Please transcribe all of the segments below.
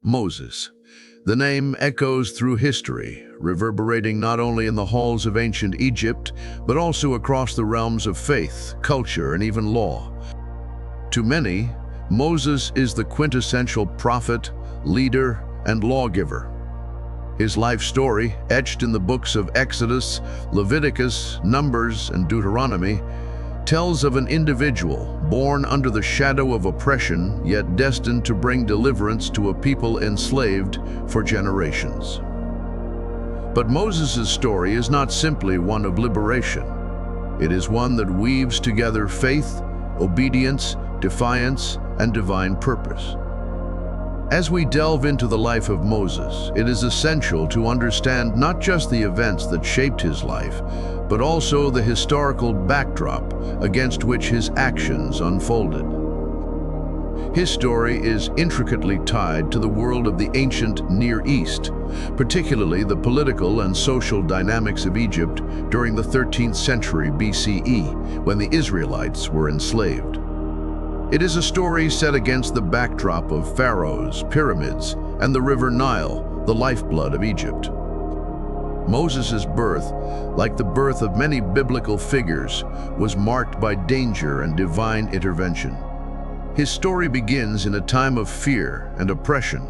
Moses. The name echoes through history, reverberating not only in the halls of ancient Egypt, but also across the realms of faith, culture, and even law. To many, Moses is the quintessential prophet, leader, and lawgiver. His life story, etched in the books of Exodus, Leviticus, Numbers, and Deuteronomy, tells of an individual born under the shadow of oppression, yet destined to bring deliverance to a people enslaved for generations. But Moses' story is not simply one of liberation. It is one that weaves together faith, obedience, defiance, and divine purpose. As we delve into the life of Moses, it is essential to understand not just the events that shaped his life, but also the historical backdrop against which his actions unfolded. His story is intricately tied to the world of the ancient Near East, particularly the political and social dynamics of Egypt during the 13th century BCE, when the Israelites were enslaved. It is a story set against the backdrop of pharaohs, pyramids, and the river Nile, the lifeblood of Egypt. Moses' birth, like the birth of many biblical figures, was marked by danger and divine intervention. His story begins in a time of fear and oppression.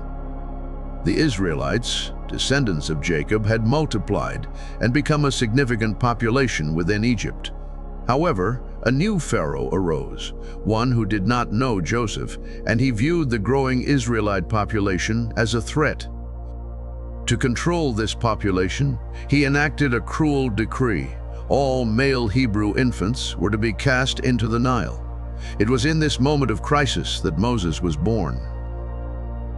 The Israelites, descendants of Jacob, had multiplied and become a significant population within Egypt. However, a new Pharaoh arose, one who did not know Joseph, and he viewed the growing Israelite population as a threat. To control this population, he enacted a cruel decree. All male Hebrew infants were to be cast into the Nile. It was in this moment of crisis that Moses was born.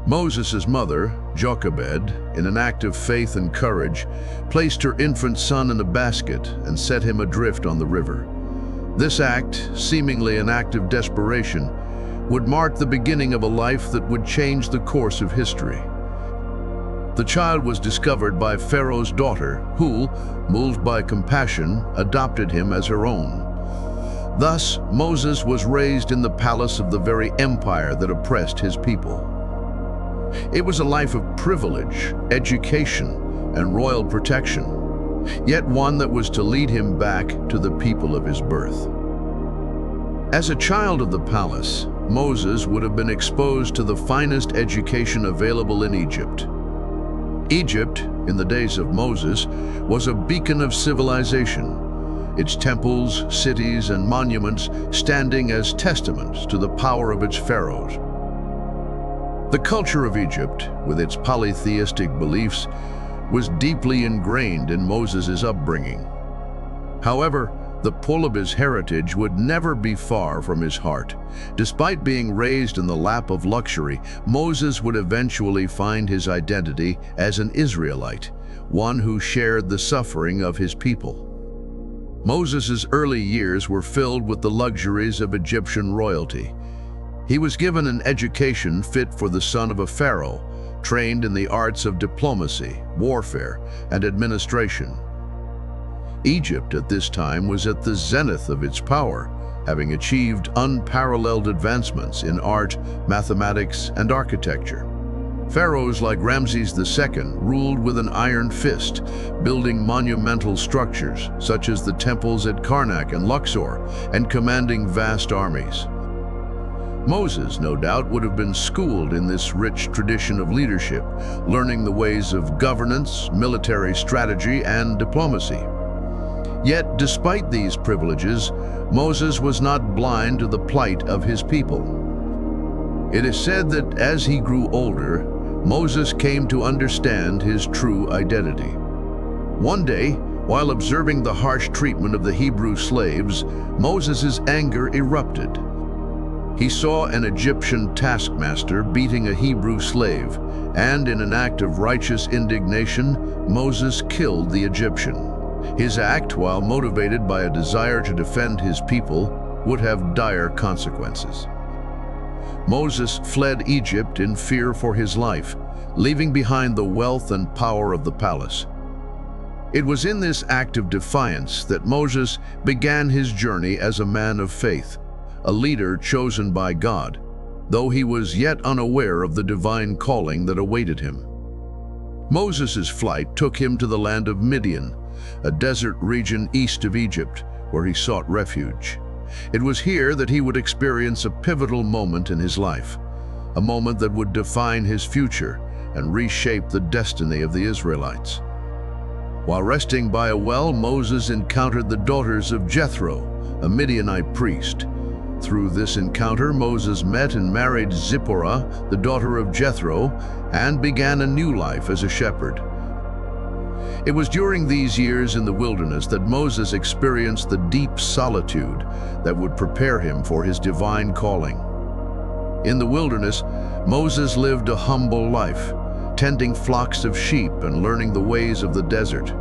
Moses' mother, Jochebed, in an act of faith and courage, placed her infant son in a basket and set him adrift on the river. This act, seemingly an act of desperation, would mark the beginning of a life that would change the course of history. The child was discovered by Pharaoh's daughter, who, moved by compassion, adopted him as her own. Thus, Moses was raised in the palace of the very empire that oppressed his people. It was a life of privilege, education, and royal protection, yet one that was to lead him back to the people of his birth. As a child of the palace, Moses would have been exposed to the finest education available in Egypt. Egypt, in the days of Moses, was a beacon of civilization, its temples, cities, and monuments standing as testaments to the power of its pharaohs. The culture of Egypt, with its polytheistic beliefs, was deeply ingrained in Moses' upbringing. However, the pull of his heritage would never be far from his heart. Despite being raised in the lap of luxury, Moses would eventually find his identity as an Israelite, one who shared the suffering of his people. Moses' early years were filled with the luxuries of Egyptian royalty. He was given an education fit for the son of a pharaoh, trained in the arts of diplomacy, warfare, and administration. Egypt at this time was at the zenith of its power, having achieved unparalleled advancements in art, mathematics, and architecture. Pharaohs like Ramses II ruled with an iron fist, building monumental structures such as the temples at Karnak and Luxor, and commanding vast armies. Moses, no doubt, would have been schooled in this rich tradition of leadership, learning the ways of governance, military strategy, and diplomacy. Yet, despite these privileges, Moses was not blind to the plight of his people. It is said that as he grew older, Moses came to understand his true identity. One day, while observing the harsh treatment of the Hebrew slaves, Moses' anger erupted. He saw an Egyptian taskmaster beating a Hebrew slave, and in an act of righteous indignation, Moses killed the Egyptian. His act, while motivated by a desire to defend his people, would have dire consequences. Moses fled Egypt in fear for his life, leaving behind the wealth and power of the palace. It was in this act of defiance that Moses began his journey as a man of faith, a leader chosen by God. though he was yet unaware of the divine calling that awaited him. Moses' flight took him to the land of Midian, a desert region east of Egypt, where he sought refuge. It was here that he would experience a pivotal moment in his life, a moment that would define his future and reshape the destiny of the Israelites. While resting by a well, Moses encountered the daughters of Jethro, a Midianite priest. Through this encounter, Moses met and married Zipporah, the daughter of Jethro, and began a new life as a shepherd. It was during these years in the wilderness that Moses experienced the deep solitude that would prepare him for his divine calling. In the wilderness, Moses lived a humble life, tending flocks of sheep and learning the ways of the desert.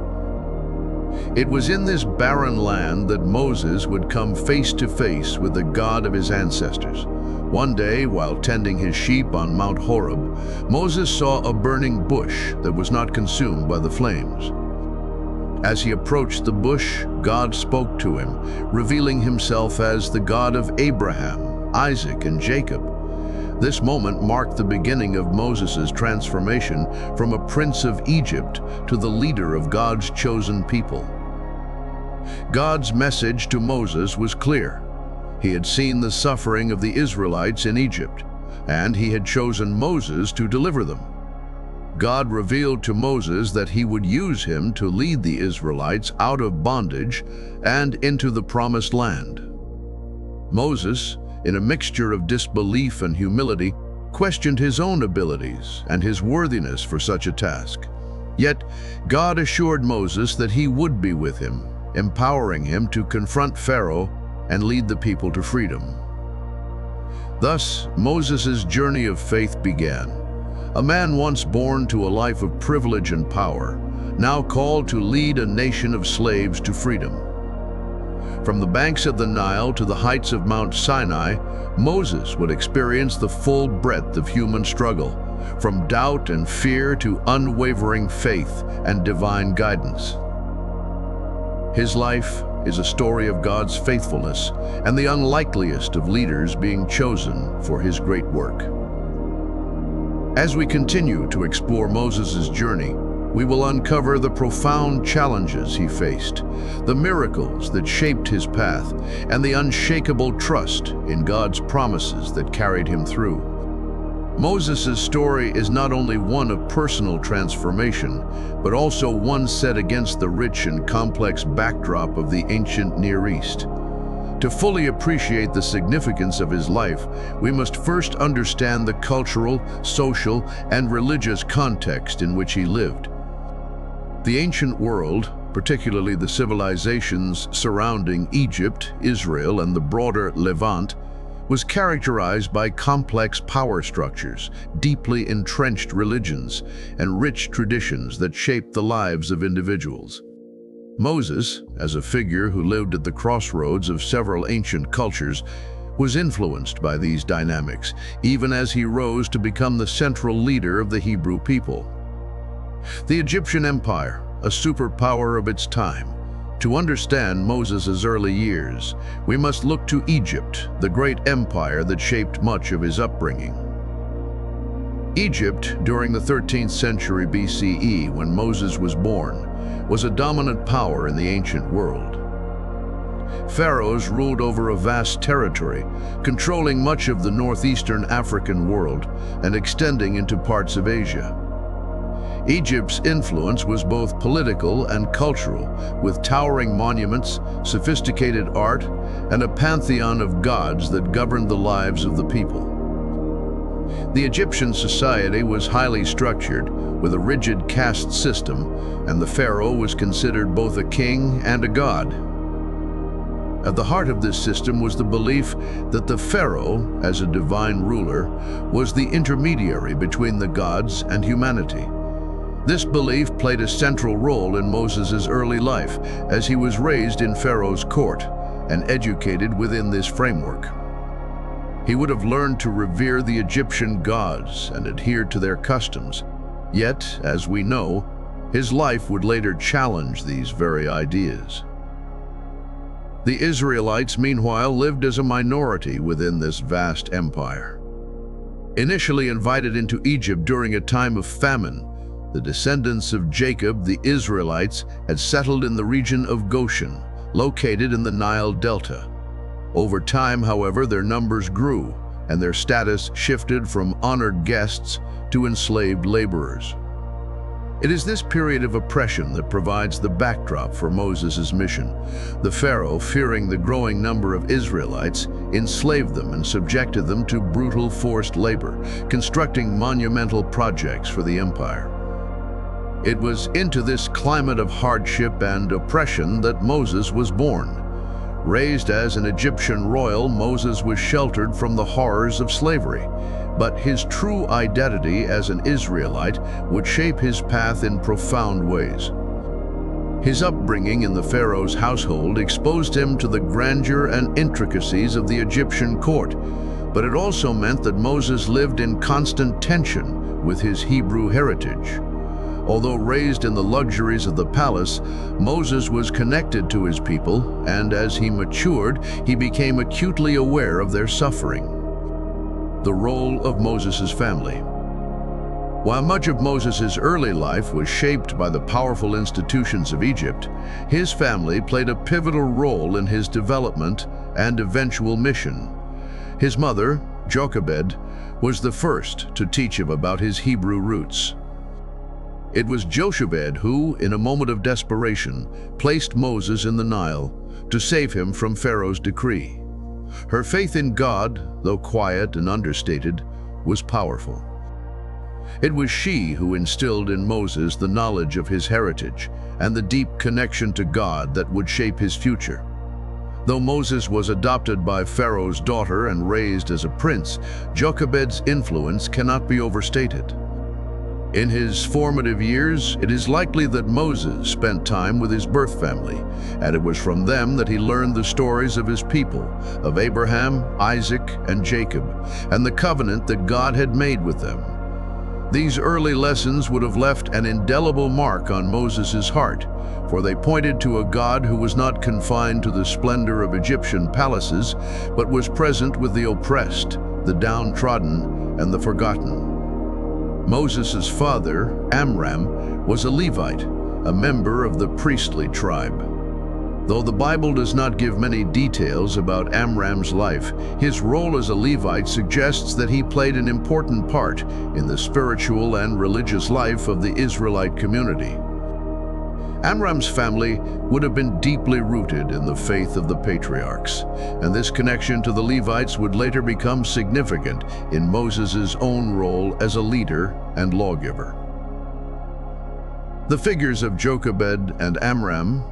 It was in this barren land that Moses would come face to face with the God of his ancestors. One day, while tending his sheep on Mount Horeb, Moses saw a burning bush that was not consumed by the flames. As he approached the bush, God spoke to him, revealing himself as the God of Abraham, Isaac, and Jacob. This moment marked the beginning of Moses' transformation from a prince of Egypt to the leader of God's chosen people. God's message to Moses was clear. He had seen the suffering of the Israelites in Egypt, and he had chosen Moses to deliver them. God revealed to Moses that he would use him to lead the Israelites out of bondage and into the promised land. Moses, in a mixture of disbelief and humility, questioned his own abilities and his worthiness for such a task. Yet, God assured Moses that he would be with him, empowering him to confront Pharaoh and lead the people to freedom. Thus, Moses' journey of faith began. A man once born to a life of privilege and power, now called to lead a nation of slaves to freedom. From the banks of the Nile to the heights of Mount Sinai, Moses would experience the full breadth of human struggle, from doubt and fear to unwavering faith and divine guidance. His life is a story of God's faithfulness and the unlikeliest of leaders being chosen for his great work. As we continue to explore Moses' journey, we will uncover the profound challenges he faced, the miracles that shaped his path, and the unshakable trust in God's promises that carried him through. Moses' story is not only one of personal transformation, but also one set against the rich and complex backdrop of the ancient Near East. To fully appreciate the significance of his life, we must first understand the cultural, social, and religious context in which he lived. The ancient world, particularly the civilizations surrounding Egypt, Israel, and the broader Levant, was characterized by complex power structures, deeply entrenched religions, and rich traditions that shaped the lives of individuals. Moses, as a figure who lived at the crossroads of several ancient cultures, was influenced by these dynamics, even as he rose to become the central leader of the Hebrew people. The Egyptian Empire, a superpower of its time. To understand Moses' early years, we must look to Egypt, the great empire that shaped much of his upbringing. Egypt, during the 13th century BCE, when Moses was born, was a dominant power in the ancient world. Pharaohs ruled over a vast territory, controlling much of the northeastern African world and extending into parts of Asia. Egypt's influence was both political and cultural, with towering monuments, sophisticated art, and a pantheon of gods that governed the lives of the people. The Egyptian society was highly structured, with a rigid caste system, and the pharaoh was considered both a king and a god. At the heart of this system was the belief that the pharaoh, as a divine ruler, was the intermediary between the gods and humanity. This belief played a central role in Moses' early life, as he was raised in Pharaoh's court and educated within this framework. He would have learned to revere the Egyptian gods and adhere to their customs. Yet, as we know, his life would later challenge these very ideas. The Israelites, meanwhile, lived as a minority within this vast empire. Initially invited into Egypt during a time of famine, the descendants of Jacob, the Israelites, had settled in the region of Goshen, located in the Nile Delta. Over time, however, their numbers grew, and their status shifted from honored guests to enslaved laborers. It is this period of oppression that provides the backdrop for Moses' mission. The Pharaoh, fearing the growing number of Israelites, enslaved them and subjected them to brutal forced labor, constructing monumental projects for the empire. It was into this climate of hardship and oppression that Moses was born. Raised as an Egyptian royal, Moses was sheltered from the horrors of slavery. But his true identity as an Israelite would shape his path in profound ways. His upbringing in the Pharaoh's household exposed him to the grandeur and intricacies of the Egyptian court, but it also meant that Moses lived in constant tension with his Hebrew heritage. Although raised in the luxuries of the palace, Moses was connected to his people, and as he matured, he became acutely aware of their suffering. The role of Moses' family. While much of Moses' early life was shaped by the powerful institutions of Egypt, his family played a pivotal role in his development and eventual mission. His mother, Jochebed, was the first to teach him about his Hebrew roots. It was Jochebed who, in a moment of desperation, placed Moses in the Nile to save him from Pharaoh's decree. Her faith in God, though quiet and understated, was powerful. It was she who instilled in Moses the knowledge of his heritage and the deep connection to God that would shape his future. Though Moses was adopted by Pharaoh's daughter and raised as a prince, Jochebed's influence cannot be overstated. In his formative years, it is likely that Moses spent time with his birth family, and it was from them that he learned the stories of his people, of Abraham, Isaac, and Jacob, and the covenant that God had made with them. These early lessons would have left an indelible mark on Moses' heart, for they pointed to a God who was not confined to the splendor of Egyptian palaces, but was present with the oppressed, the downtrodden, and the forgotten. Moses' father, Amram, was a Levite, a member of the priestly tribe. Though the Bible does not give many details about Amram's life, his role as a Levite suggests that he played an important part in the spiritual and religious life of the Israelite community. Amram's family would have been deeply rooted in the faith of the patriarchs, and this connection to the Levites would later become significant in Moses' own role as a leader and lawgiver. The figures of Jochebed and Amram,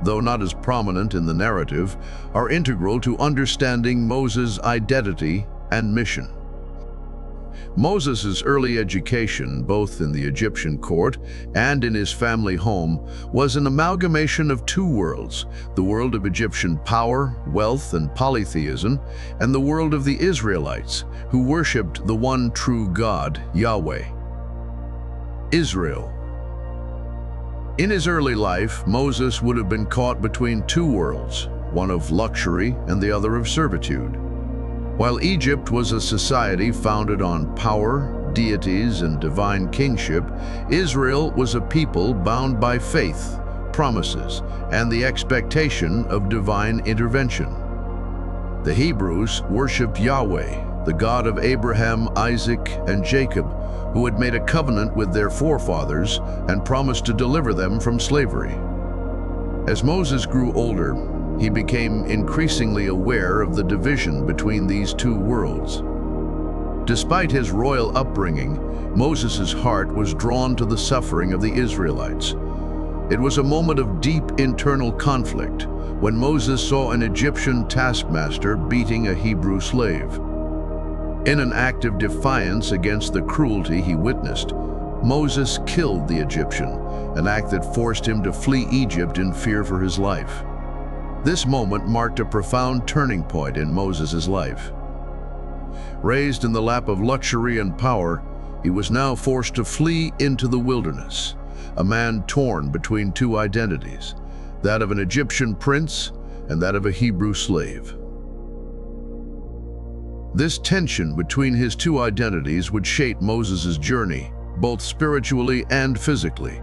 though not as prominent in the narrative, are integral to understanding Moses' identity and mission. Moses' early education, both in the Egyptian court and in his family home, was an amalgamation of two worlds, the world of Egyptian power, wealth, and polytheism, and the world of the Israelites, who worshipped the one true God, Yahweh. Israel. In his early life, Moses would have been caught between two worlds, one of luxury and the other of servitude. While Egypt was a society founded on power, deities, and divine kingship, Israel was a people bound by faith, promises, and the expectation of divine intervention. The Hebrews worshipped Yahweh, the God of Abraham, Isaac, and Jacob, who had made a covenant with their forefathers and promised to deliver them from slavery. As Moses grew older, he became increasingly aware of the division between these two worlds. Despite his royal upbringing, Moses' heart was drawn to the suffering of the Israelites. It was a moment of deep internal conflict when Moses saw an Egyptian taskmaster beating a Hebrew slave. In an act of defiance against the cruelty he witnessed, Moses killed the Egyptian, an act that forced him to flee Egypt in fear for his life. This moment marked a profound turning point in Moses' life. Raised in the lap of luxury and power, he was now forced to flee into the wilderness, a man torn between two identities, that of an Egyptian prince and that of a Hebrew slave. This tension between his two identities would shape Moses' journey, both spiritually and physically,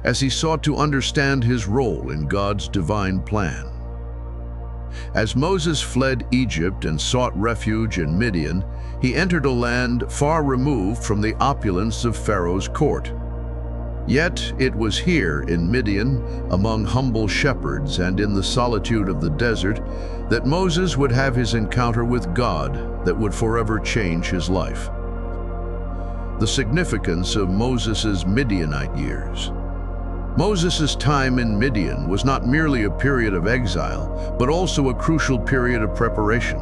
as he sought to understand his role in God's divine plan. As Moses fled Egypt and sought refuge in Midian, he entered a land far removed from the opulence of Pharaoh's court. Yet it was here in Midian, among humble shepherds and in the solitude of the desert, that Moses would have his encounter with God that would forever change his life. The significance of Moses' Midianite years. Moses' time in Midian was not merely a period of exile, but also a crucial period of preparation.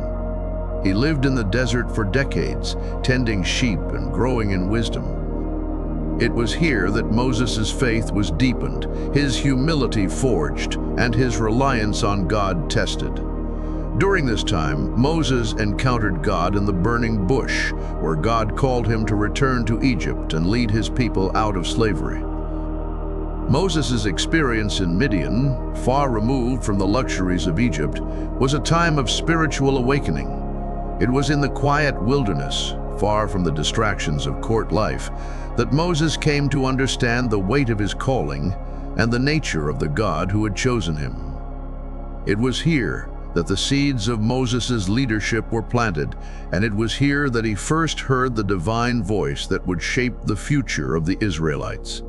He lived in the desert for decades, tending sheep and growing in wisdom. It was here that Moses' faith was deepened, his humility forged, and his reliance on God tested. During this time, Moses encountered God in the burning bush, where God called him to return to Egypt and lead his people out of slavery. Moses' experience in Midian, far removed from the luxuries of Egypt, was a time of spiritual awakening. It was in the quiet wilderness, far from the distractions of court life, that Moses came to understand the weight of his calling and the nature of the God who had chosen him. It was here that the seeds of Moses' leadership were planted, and it was here that he first heard the divine voice that would shape the future of the Israelites.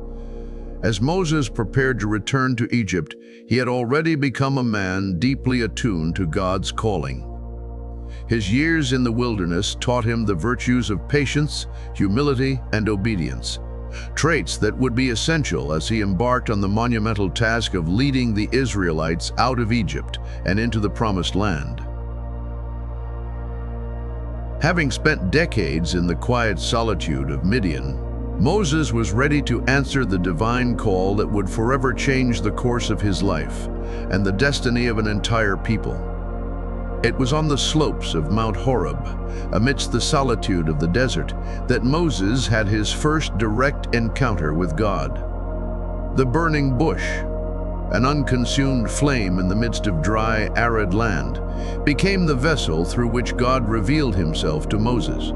As Moses prepared to return to Egypt, he had already become a man deeply attuned to God's calling. His years in the wilderness taught him the virtues of patience, humility, and obedience, traits that would be essential as he embarked on the monumental task of leading the Israelites out of Egypt and into the Promised Land. Having spent decades in the quiet solitude of Midian, Moses was ready to answer the divine call that would forever change the course of his life and the destiny of an entire people. It was on the slopes of Mount Horeb, amidst the solitude of the desert, that Moses had his first direct encounter with God. The burning bush, an unconsumed flame in the midst of dry, arid land, became the vessel through which God revealed himself to Moses.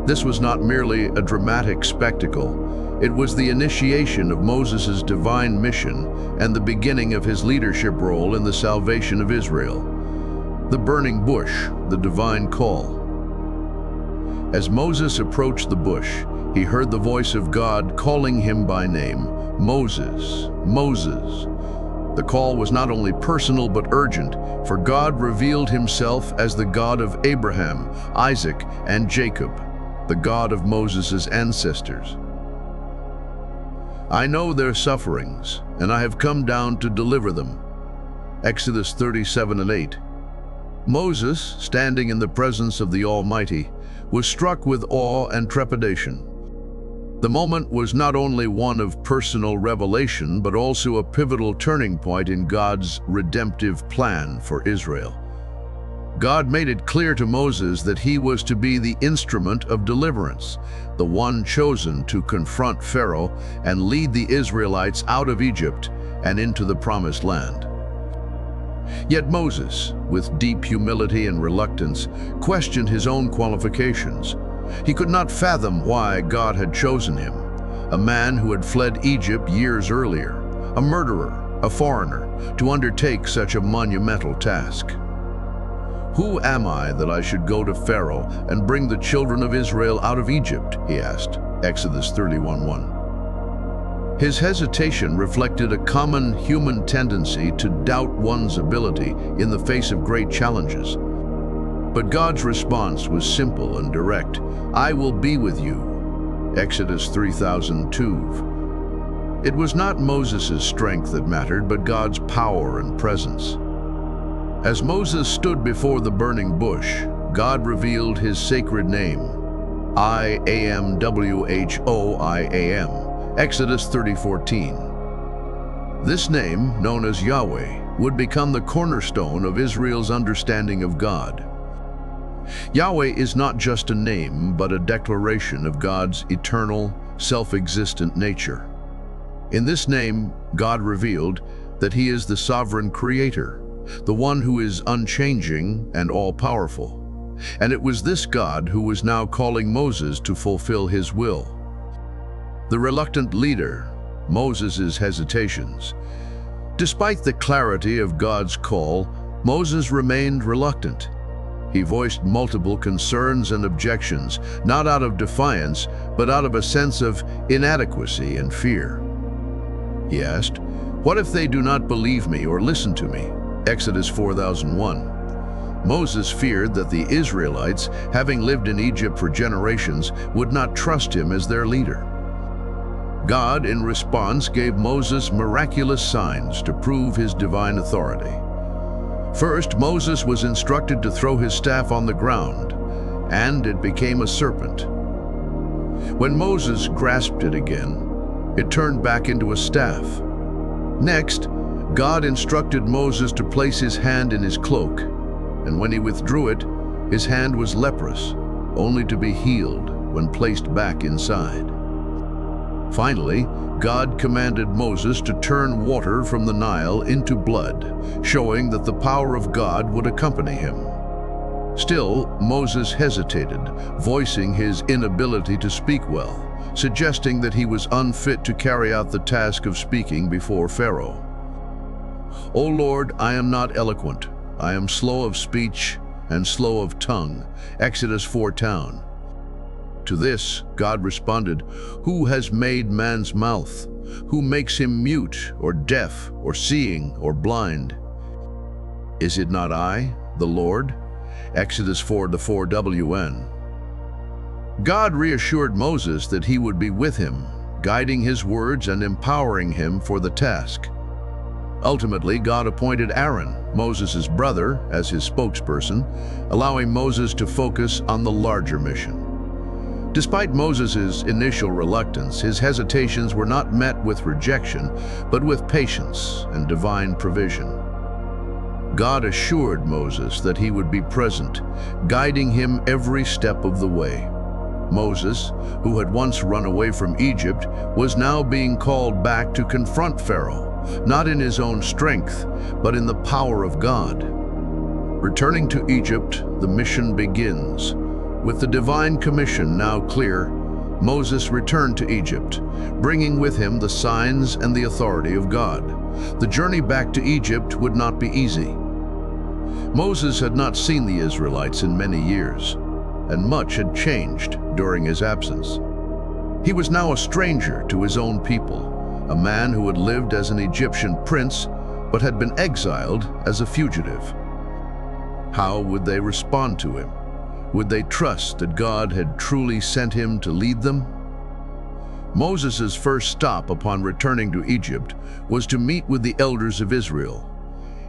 This was not merely a dramatic spectacle. It was the initiation of Moses' divine mission and the beginning of his leadership role in the salvation of Israel. The burning bush, the divine call. As Moses approached the bush, he heard the voice of God calling him by name, Moses, Moses. The call was not only personal but urgent, for God revealed himself as the God of Abraham, Isaac, and Jacob, the God of Moses' ancestors. I know their sufferings, and I have come down to deliver them. Exodus 37:8. Moses, standing in the presence of the Almighty, was struck with awe and trepidation. The moment was not only one of personal revelation, but also a pivotal turning point in God's redemptive plan for Israel. God made it clear to Moses that he was to be the instrument of deliverance, the one chosen to confront Pharaoh and lead the Israelites out of Egypt and into the Promised Land. Yet Moses, with deep humility and reluctance, questioned his own qualifications. He could not fathom why God had chosen him, a man who had fled Egypt years earlier, a murderer, a foreigner, to undertake such a monumental task. "Who am I that I should go to Pharaoh and bring the children of Israel out of Egypt?" he asked, Exodus 31:1. His hesitation reflected a common human tendency to doubt one's ability in the face of great challenges. But God's response was simple and direct. "I will be with you." Exodus 3:2. It was not Moses' strength that mattered, but God's power and presence. As Moses stood before the burning bush, God revealed his sacred name, I am WHOIAM, Exodus 30:14. This name, known as Yahweh, would become the cornerstone of Israel's understanding of God. Yahweh is not just a name, but a declaration of God's eternal, self-existent nature. In this name, God revealed that he is the sovereign creator, the one who is unchanging and all-powerful. and it was this God who was now calling Moses to fulfill his will. The reluctant leader, Moses' hesitations. Despite the clarity of God's call, Moses remained reluctant. He voiced multiple concerns and objections, not out of defiance, but out of a sense of inadequacy and fear. He asked, "What if they do not believe me or listen to me?" Exodus 4:1. Moses feared that the Israelites, having lived in Egypt for generations, would not trust him as their leader. God, in response, gave Moses miraculous signs to prove his divine authority. First, Moses was instructed to throw his staff on the ground, and it became a serpent. When Moses grasped it again, it turned back into a staff. Next, God instructed Moses to place his hand in his cloak, and when he withdrew it, his hand was leprous, only to be healed when placed back inside. Finally, God commanded Moses to turn water from the Nile into blood, showing that the power of God would accompany him. Still, Moses hesitated, voicing his inability to speak well, suggesting that he was unfit to carry out the task of speaking before Pharaoh. "O Lord, I am not eloquent. I am slow of speech and slow of tongue." Exodus 4:10. To this, God responded, "Who has made man's mouth? Who makes him mute or deaf or seeing or blind? Is it not I, the Lord?" Exodus 4:4-WN. God reassured Moses that he would be with him, guiding his words and empowering him for the task. Ultimately, God appointed Aaron, Moses' brother, as his spokesperson, allowing Moses to focus on the larger mission. Despite Moses' initial reluctance, his hesitations were not met with rejection, but with patience and divine provision. God assured Moses that he would be present, guiding him every step of the way. Moses, who had once run away from Egypt, was now being called back to confront Pharaoh, not in his own strength, but in the power of God. Returning to Egypt, the mission begins. With the divine commission now clear, Moses returned to Egypt, bringing with him the signs and the authority of God. The journey back to Egypt would not be easy. Moses had not seen the Israelites in many years, and much had changed during his absence. He was now a stranger to his own people, a man who had lived as an Egyptian prince but had been exiled as a fugitive. How would they respond to him? Would they trust that God had truly sent him to lead them? Moses' first stop upon returning to Egypt was to meet with the elders of Israel.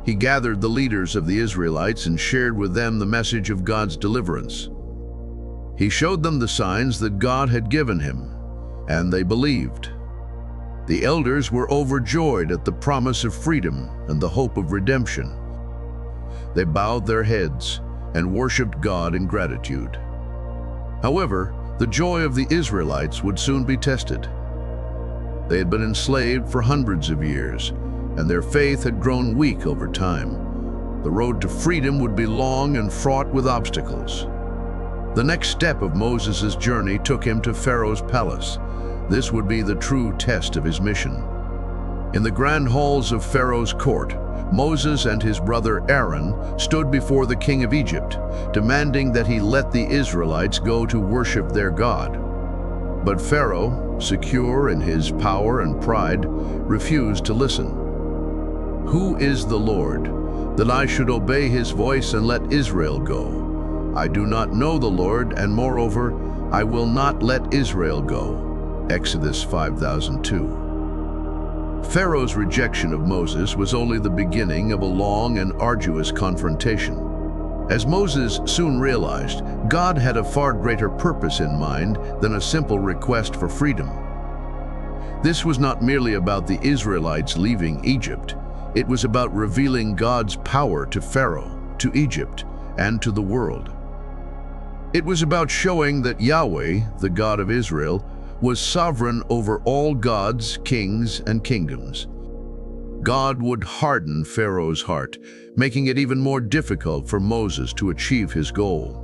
He gathered the leaders of the Israelites and shared with them the message of God's deliverance. He showed them the signs that God had given him, and they believed. The elders were overjoyed at the promise of freedom and the hope of redemption. They bowed their heads and worshiped God in gratitude. However, the joy of the Israelites would soon be tested. They had been enslaved for hundreds of years, and their faith had grown weak over time. The road to freedom would be long and fraught with obstacles. The next step of Moses' journey took him to Pharaoh's palace. This would be the true test of his mission. In the grand halls of Pharaoh's court, Moses and his brother Aaron stood before the king of Egypt, demanding that he let the Israelites go to worship their God. But Pharaoh, secure in his power and pride, refused to listen. "Who is the Lord, that I should obey his voice and let Israel go? I do not know the Lord, and moreover, I will not let Israel go." Exodus 5:2. Pharaoh's rejection of Moses was only the beginning of a long and arduous confrontation. As Moses soon realized, God had a far greater purpose in mind than a simple request for freedom. This was not merely about the Israelites leaving Egypt. It was about revealing God's power to Pharaoh, to Egypt, and to the world. It was about showing that Yahweh, the God of Israel, was sovereign over all gods, kings, and kingdoms. God would harden Pharaoh's heart, making it even more difficult for Moses to achieve his goal.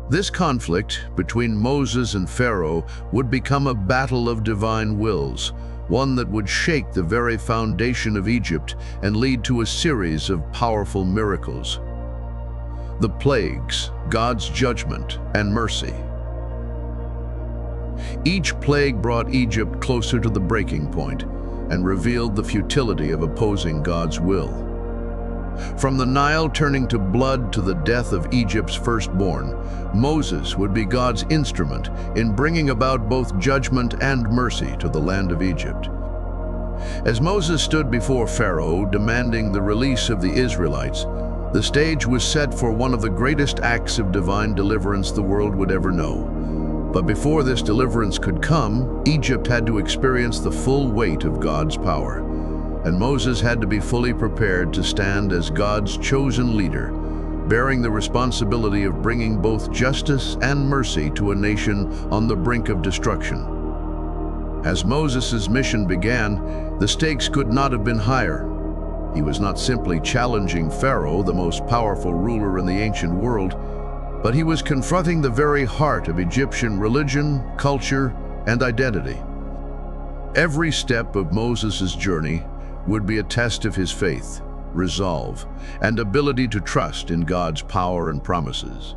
This conflict between Moses and Pharaoh would become a battle of divine wills, one that would shake the very foundation of Egypt and lead to a series of powerful miracles. The plagues, God's judgment and mercy. Each plague brought Egypt closer to the breaking point and revealed the futility of opposing God's will. From the Nile turning to blood to the death of Egypt's firstborn, Moses would be God's instrument in bringing about both judgment and mercy to the land of Egypt. As Moses stood before Pharaoh demanding the release of the Israelites, the stage was set for one of the greatest acts of divine deliverance the world would ever know. But before this deliverance could come, Egypt had to experience the full weight of God's power. And Moses had to be fully prepared to stand as God's chosen leader, bearing the responsibility of bringing both justice and mercy to a nation on the brink of destruction. As Moses' mission began, the stakes could not have been higher. He was not simply challenging Pharaoh, the most powerful ruler in the ancient world, but he was confronting the very heart of Egyptian religion, culture, and identity. Every step of Moses' journey would be a test of his faith, resolve, and ability to trust in God's power and promises.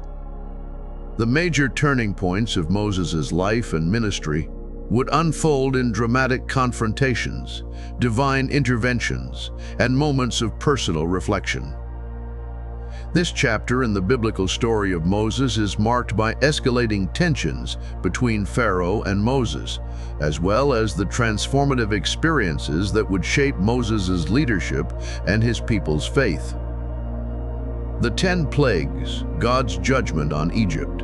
The major turning points of Moses' life and ministry would unfold in dramatic confrontations, divine interventions, and moments of personal reflection. This chapter in the biblical story of Moses is marked by escalating tensions between Pharaoh and Moses, as well as the transformative experiences that would shape Moses' leadership and his people's faith. The 10 plagues, God's judgment on Egypt.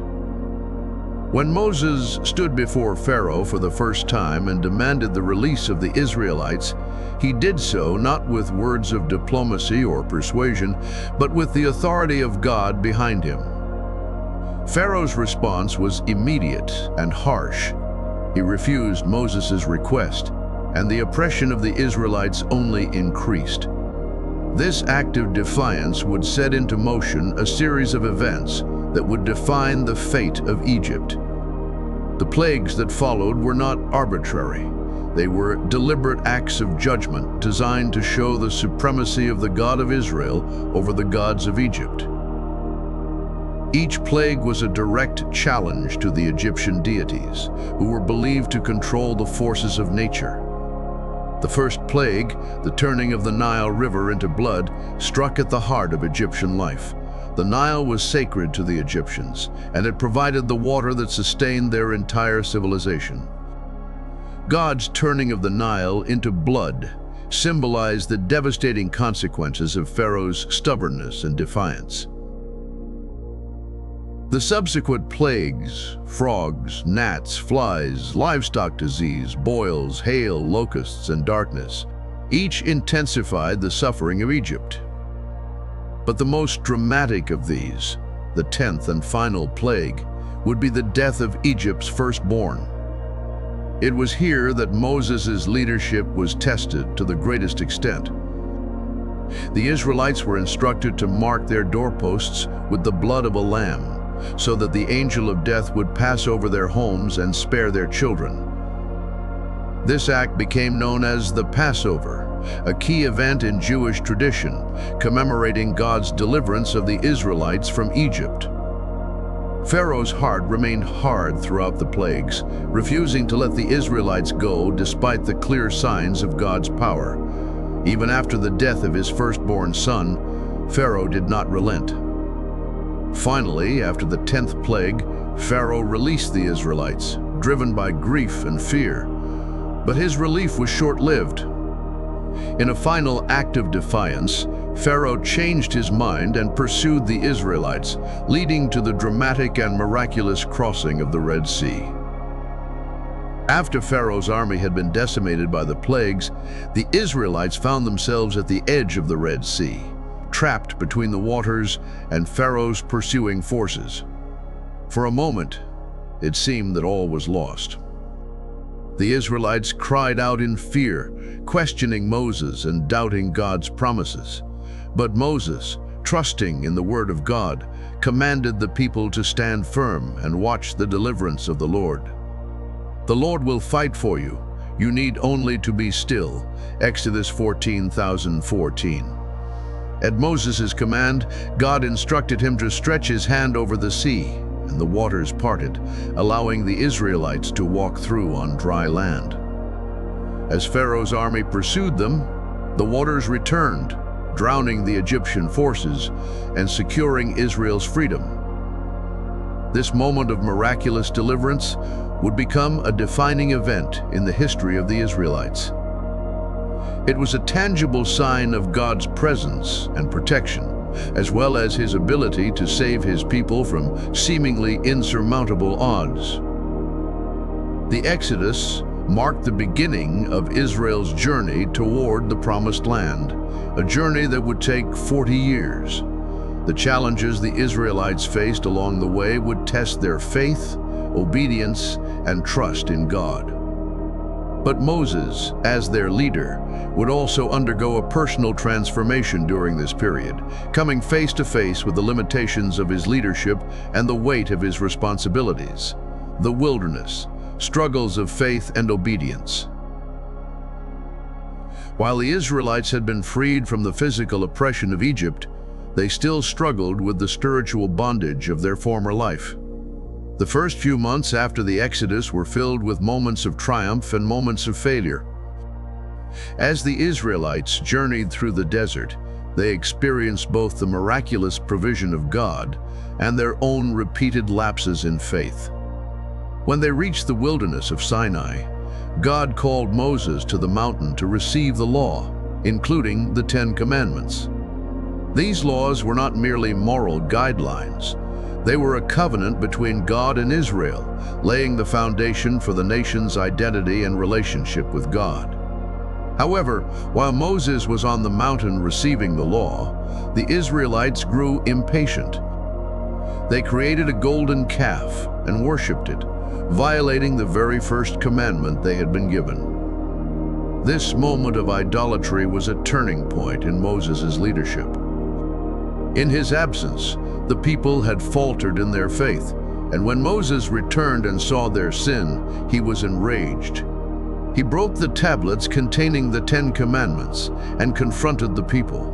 When Moses stood before Pharaoh for the first time and demanded the release of the Israelites, he did so not with words of diplomacy or persuasion, but with the authority of God behind him. Pharaoh's response was immediate and harsh. He refused Moses' request, and the oppression of the Israelites only increased. This act of defiance would set into motion a series of events that would define the fate of Egypt. The plagues that followed were not arbitrary. They were deliberate acts of judgment designed to show the supremacy of the God of Israel over the gods of Egypt. Each plague was a direct challenge to the Egyptian deities, who were believed to control the forces of nature. The first plague, the turning of the Nile River into blood, struck at the heart of Egyptian life. The Nile was sacred to the Egyptians, and it provided the water that sustained their entire civilization. God's turning of the Nile into blood symbolized the devastating consequences of Pharaoh's stubbornness and defiance. The subsequent plagues, frogs, gnats, flies, livestock disease, boils, hail, locusts, and darkness, each intensified the suffering of Egypt. But the most dramatic of these, the 10th and final plague, would be the death of Egypt's firstborn. It was here that Moses' leadership was tested to the greatest extent. The Israelites were instructed to mark their doorposts with the blood of a lamb, so that the angel of death would pass over their homes and spare their children. This act became known as the Passover, a key event in Jewish tradition, commemorating God's deliverance of the Israelites from Egypt. Pharaoh's heart remained hard throughout the plagues, refusing to let the Israelites go despite the clear signs of God's power. Even after the death of his firstborn son, Pharaoh did not relent. Finally, after the 10th plague, Pharaoh released the Israelites, driven by grief and fear. But his relief was short-lived. In a final act of defiance, Pharaoh changed his mind and pursued the Israelites, leading to the dramatic and miraculous crossing of the Red Sea. After Pharaoh's army had been decimated by the plagues, the Israelites found themselves at the edge of the Red Sea, trapped between the waters and Pharaoh's pursuing forces. For a moment, it seemed that all was lost. The Israelites cried out in fear, questioning Moses and doubting God's promises. But Moses, trusting in the word of God, commanded the people to stand firm and watch the deliverance of the Lord. The Lord will fight for you. You need only to be still. Exodus 14:14. At Moses' command, God instructed him to stretch his hand over the sea, and the waters parted, allowing the Israelites to walk through on dry land. As Pharaoh's army pursued them, the waters returned, drowning the Egyptian forces and securing Israel's freedom. This moment of miraculous deliverance would become a defining event in the history of the Israelites. It was a tangible sign of God's presence and protection, as well as his ability to save his people from seemingly insurmountable odds. The Exodus marked the beginning of Israel's journey toward the Promised Land, a journey that would take 40 years. The challenges the Israelites faced along the way would test their faith, obedience, and trust in God. But Moses, as their leader, would also undergo a personal transformation during this period, coming face to face with the limitations of his leadership and the weight of his responsibilities. The wilderness, struggles of faith and obedience. While the Israelites had been freed from the physical oppression of Egypt, they still struggled with the spiritual bondage of their former life. The first few months after the Exodus were filled with moments of triumph and moments of failure. As the Israelites journeyed through the desert, they experienced both the miraculous provision of God and their own repeated lapses in faith. When they reached the wilderness of Sinai, God called Moses to the mountain to receive the law, including the 10 Commandments. These laws were not merely moral guidelines. They were a covenant between God and Israel, laying the foundation for the nation's identity and relationship with God. However, while Moses was on the mountain receiving the law, the Israelites grew impatient. They created a golden calf and worshipped it, violating the very first commandment they had been given. This moment of idolatry was a turning point in Moses' leadership. In his absence, the people had faltered in their faith, and when Moses returned and saw their sin, he was enraged. He broke the tablets containing the 10 Commandments and confronted the people.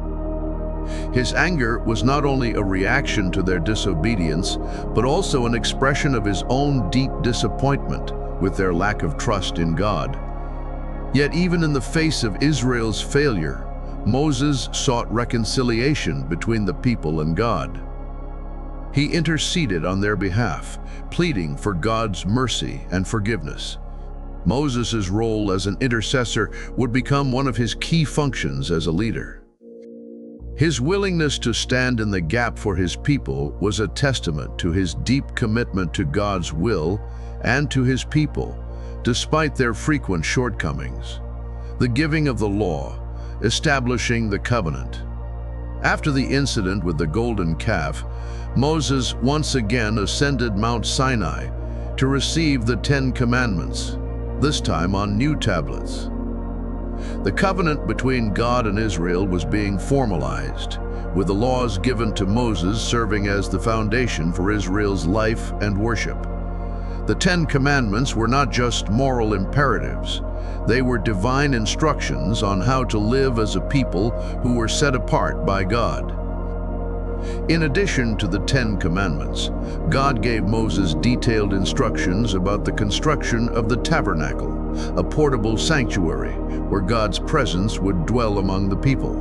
His anger was not only a reaction to their disobedience, but also an expression of his own deep disappointment with their lack of trust in God. Yet even in the face of Israel's failure, Moses sought reconciliation between the people and God. He interceded on their behalf, pleading for God's mercy and forgiveness. Moses' role as an intercessor would become one of his key functions as a leader. His willingness to stand in the gap for his people was a testament to his deep commitment to God's will and to his people, despite their frequent shortcomings. The giving of the law, establishing the covenant. After the incident with the golden calf, Moses once again ascended Mount Sinai to receive the 10 Commandments, this time on new tablets. The covenant between God and Israel was being formalized, with the laws given to Moses serving as the foundation for Israel's life and worship. The 10 Commandments were not just moral imperatives. They were divine instructions on how to live as a people who were set apart by God. In addition to the 10 Commandments, God gave Moses detailed instructions about the construction of the tabernacle, a portable sanctuary where God's presence would dwell among the people.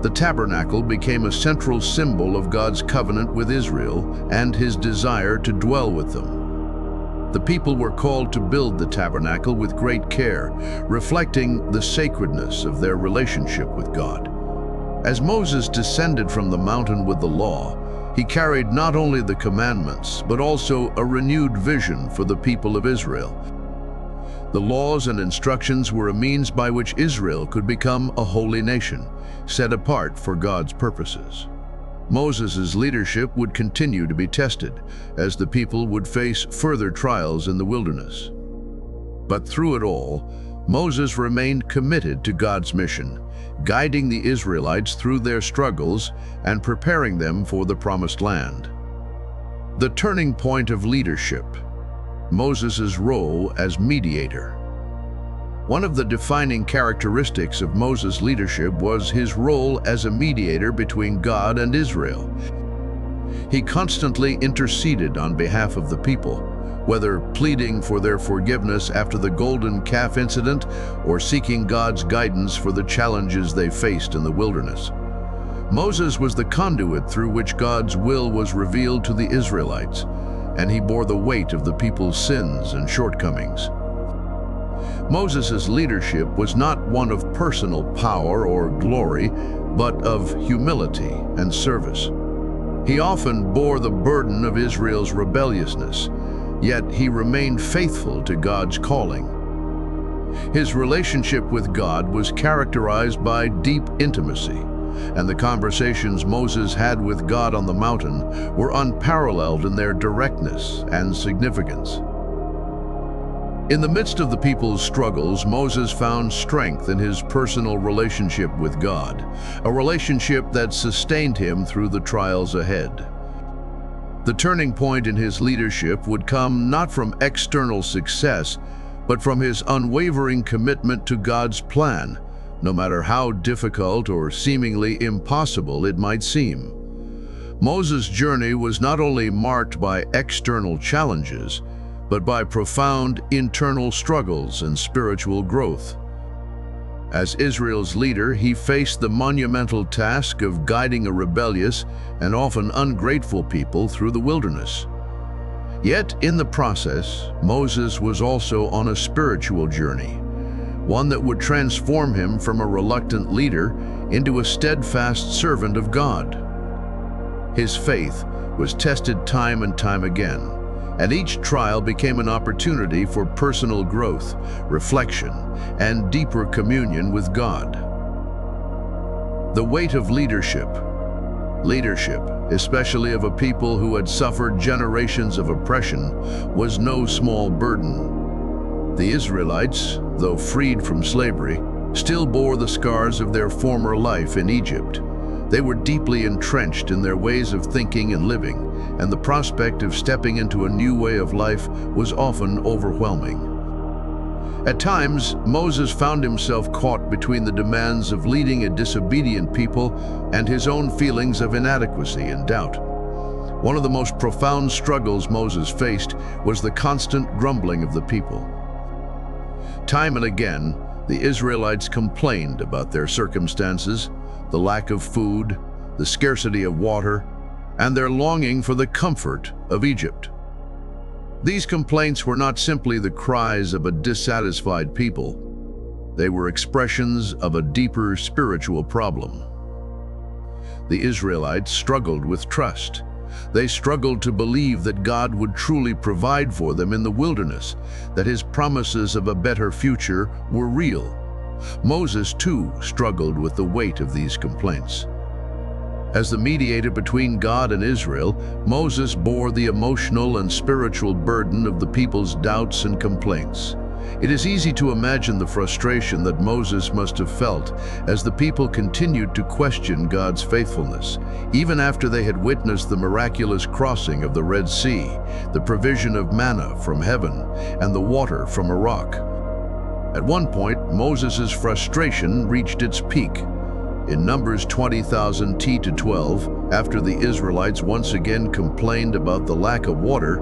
The tabernacle became a central symbol of God's covenant with Israel and his desire to dwell with them. The people were called to build the tabernacle with great care, reflecting the sacredness of their relationship with God. As Moses descended from the mountain with the law, he carried not only the commandments, but also a renewed vision for the people of Israel. The laws and instructions were a means by which Israel could become a holy nation, set apart for God's purposes. Moses' leadership would continue to be tested, as the people would face further trials in the wilderness. But through it all, Moses remained committed to God's mission, guiding the Israelites through their struggles and preparing them for the Promised Land. The turning point of leadership: Moses' role as mediator. One of the defining characteristics of Moses' leadership was his role as a mediator between God and Israel. He constantly interceded on behalf of the people, whether pleading for their forgiveness after the golden calf incident or seeking God's guidance for the challenges they faced in the wilderness. Moses was the conduit through which God's will was revealed to the Israelites, and he bore the weight of the people's sins and shortcomings. Moses' leadership was not one of personal power or glory, but of humility and service. He often bore the burden of Israel's rebelliousness, yet he remained faithful to God's calling. His relationship with God was characterized by deep intimacy, and the conversations Moses had with God on the mountain were unparalleled in their directness and significance. In the midst of the people's struggles, Moses found strength in his personal relationship with God, a relationship that sustained him through the trials ahead. The turning point in his leadership would come not from external success, but from his unwavering commitment to God's plan, no matter how difficult or seemingly impossible it might seem. Moses' journey was not only marked by external challenges, but by profound internal struggles and spiritual growth. As Israel's leader, he faced the monumental task of guiding a rebellious and often ungrateful people through the wilderness. Yet, in the process, Moses was also on a spiritual journey, one that would transform him from a reluctant leader into a steadfast servant of God. His faith was tested time and time again, and each trial became an opportunity for personal growth, reflection, and deeper communion with God. The weight of leadership. Leadership, especially of a people who had suffered generations of oppression, was no small burden. The Israelites, though freed from slavery, still bore the scars of their former life in Egypt. They were deeply entrenched in their ways of thinking and living, and the prospect of stepping into a new way of life was often overwhelming. At times, Moses found himself caught between the demands of leading a disobedient people and his own feelings of inadequacy and doubt. One of the most profound struggles Moses faced was the constant grumbling of the people. Time and again, the Israelites complained about their circumstances, the lack of food, the scarcity of water, and their longing for the comfort of Egypt. These complaints were not simply the cries of a dissatisfied people. They were expressions of a deeper spiritual problem. The Israelites struggled with trust. They struggled to believe that God would truly provide for them in the wilderness, that his promises of a better future were real. Moses, too, struggled with the weight of these complaints. As the mediator between God and Israel, Moses bore the emotional and spiritual burden of the people's doubts and complaints. It is easy to imagine the frustration that Moses must have felt as the people continued to question God's faithfulness, even after they had witnessed the miraculous crossing of the Red Sea, the provision of manna from heaven, and the water from a rock. At one point, Moses' frustration reached its peak. In Numbers 20:10-12, after the Israelites once again complained about the lack of water,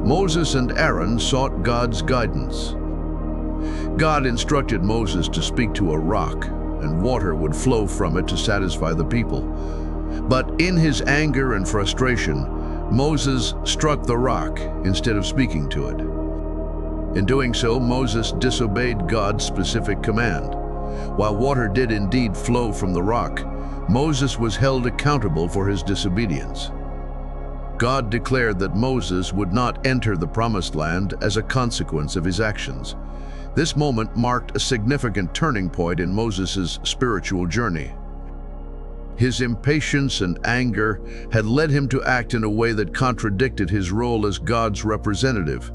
Moses and Aaron sought God's guidance. God instructed Moses to speak to a rock, and water would flow from it to satisfy the people. But in his anger and frustration, Moses struck the rock instead of speaking to it. In doing so, Moses disobeyed God's specific command. While water did indeed flow from the rock, Moses was held accountable for his disobedience. God declared that Moses would not enter the Promised Land as a consequence of his actions. This moment marked a significant turning point in Moses' spiritual journey. His impatience and anger had led him to act in a way that contradicted his role as God's representative.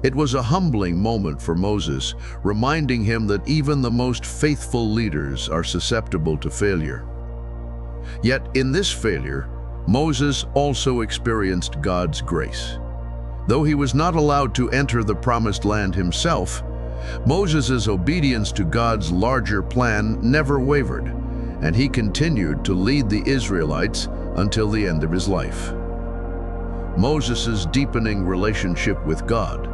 It was a humbling moment for Moses, reminding him that even the most faithful leaders are susceptible to failure. Yet in this failure, Moses also experienced God's grace. Though he was not allowed to enter the promised land himself, Moses' obedience to God's larger plan never wavered, and he continued to lead the Israelites until the end of his life. Moses' deepening relationship with God,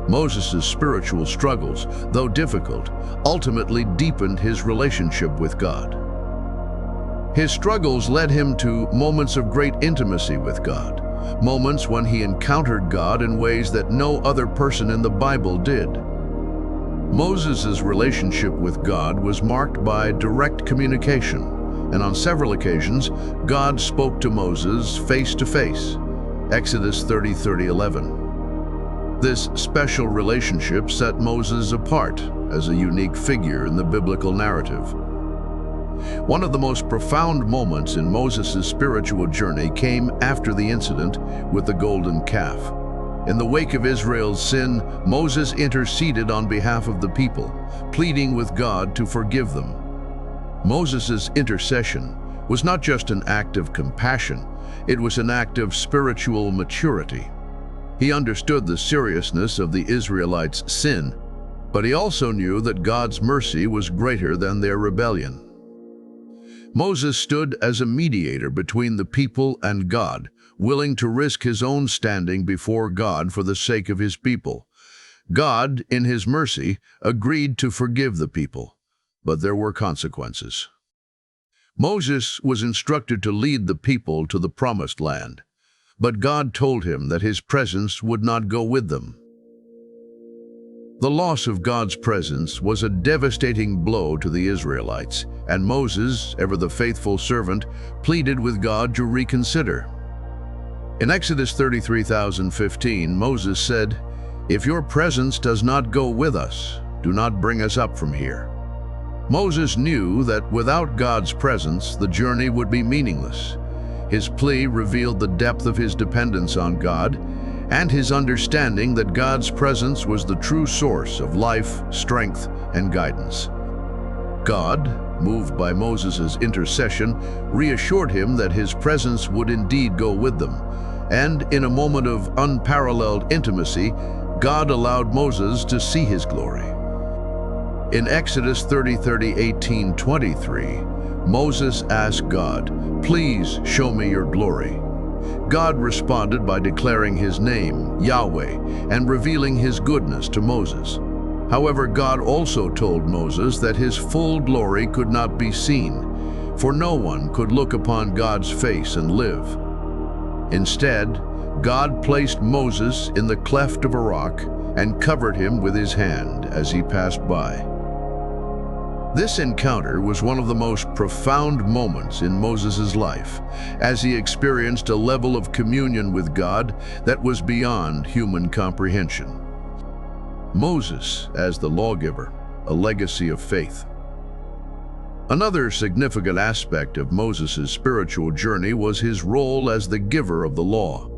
Moses' spiritual struggles, though difficult, ultimately deepened his relationship with God. His struggles led him to moments of great intimacy with God, moments when he encountered God in ways that no other person in the Bible did. Moses' relationship with God was marked by direct communication, and on several occasions, God spoke to Moses face to face. Exodus 30:11. This special relationship set Moses apart as a unique figure in the biblical narrative. One of the most profound moments in Moses' spiritual journey came after the incident with the golden calf. In the wake of Israel's sin, Moses interceded on behalf of the people, pleading with God to forgive them. Moses' intercession was not just an act of compassion, it was an act of spiritual maturity. He understood the seriousness of the Israelites' sin, but he also knew that God's mercy was greater than their rebellion. Moses stood as a mediator between the people and God, willing to risk his own standing before God for the sake of his people. God, in his mercy, agreed to forgive the people, but there were consequences. Moses was instructed to lead the people to the promised land, but God told him that his presence would not go with them. The loss of God's presence was a devastating blow to the Israelites, and Moses, ever the faithful servant, pleaded with God to reconsider. In Exodus 33:15, Moses said, "If your presence does not go with us, do not bring us up from here." Moses knew that without God's presence, the journey would be meaningless. His plea revealed the depth of his dependence on God and his understanding that God's presence was the true source of life, strength, and guidance. God, moved by Moses' intercession, reassured him that his presence would indeed go with them, and in a moment of unparalleled intimacy, God allowed Moses to see his glory. In Exodus 30:18-23, Moses asked God, "Please show me your glory." God responded by declaring his name, Yahweh, and revealing his goodness to Moses. However, God also told Moses that his full glory could not be seen, for no one could look upon God's face and live. Instead, God placed Moses in the cleft of a rock and covered him with his hand as he passed by. This encounter was one of the most profound moments in Moses' life, as he experienced a level of communion with God that was beyond human comprehension. Moses as the lawgiver, a legacy of faith. Another significant aspect of Moses' spiritual journey was his role as the giver of the law.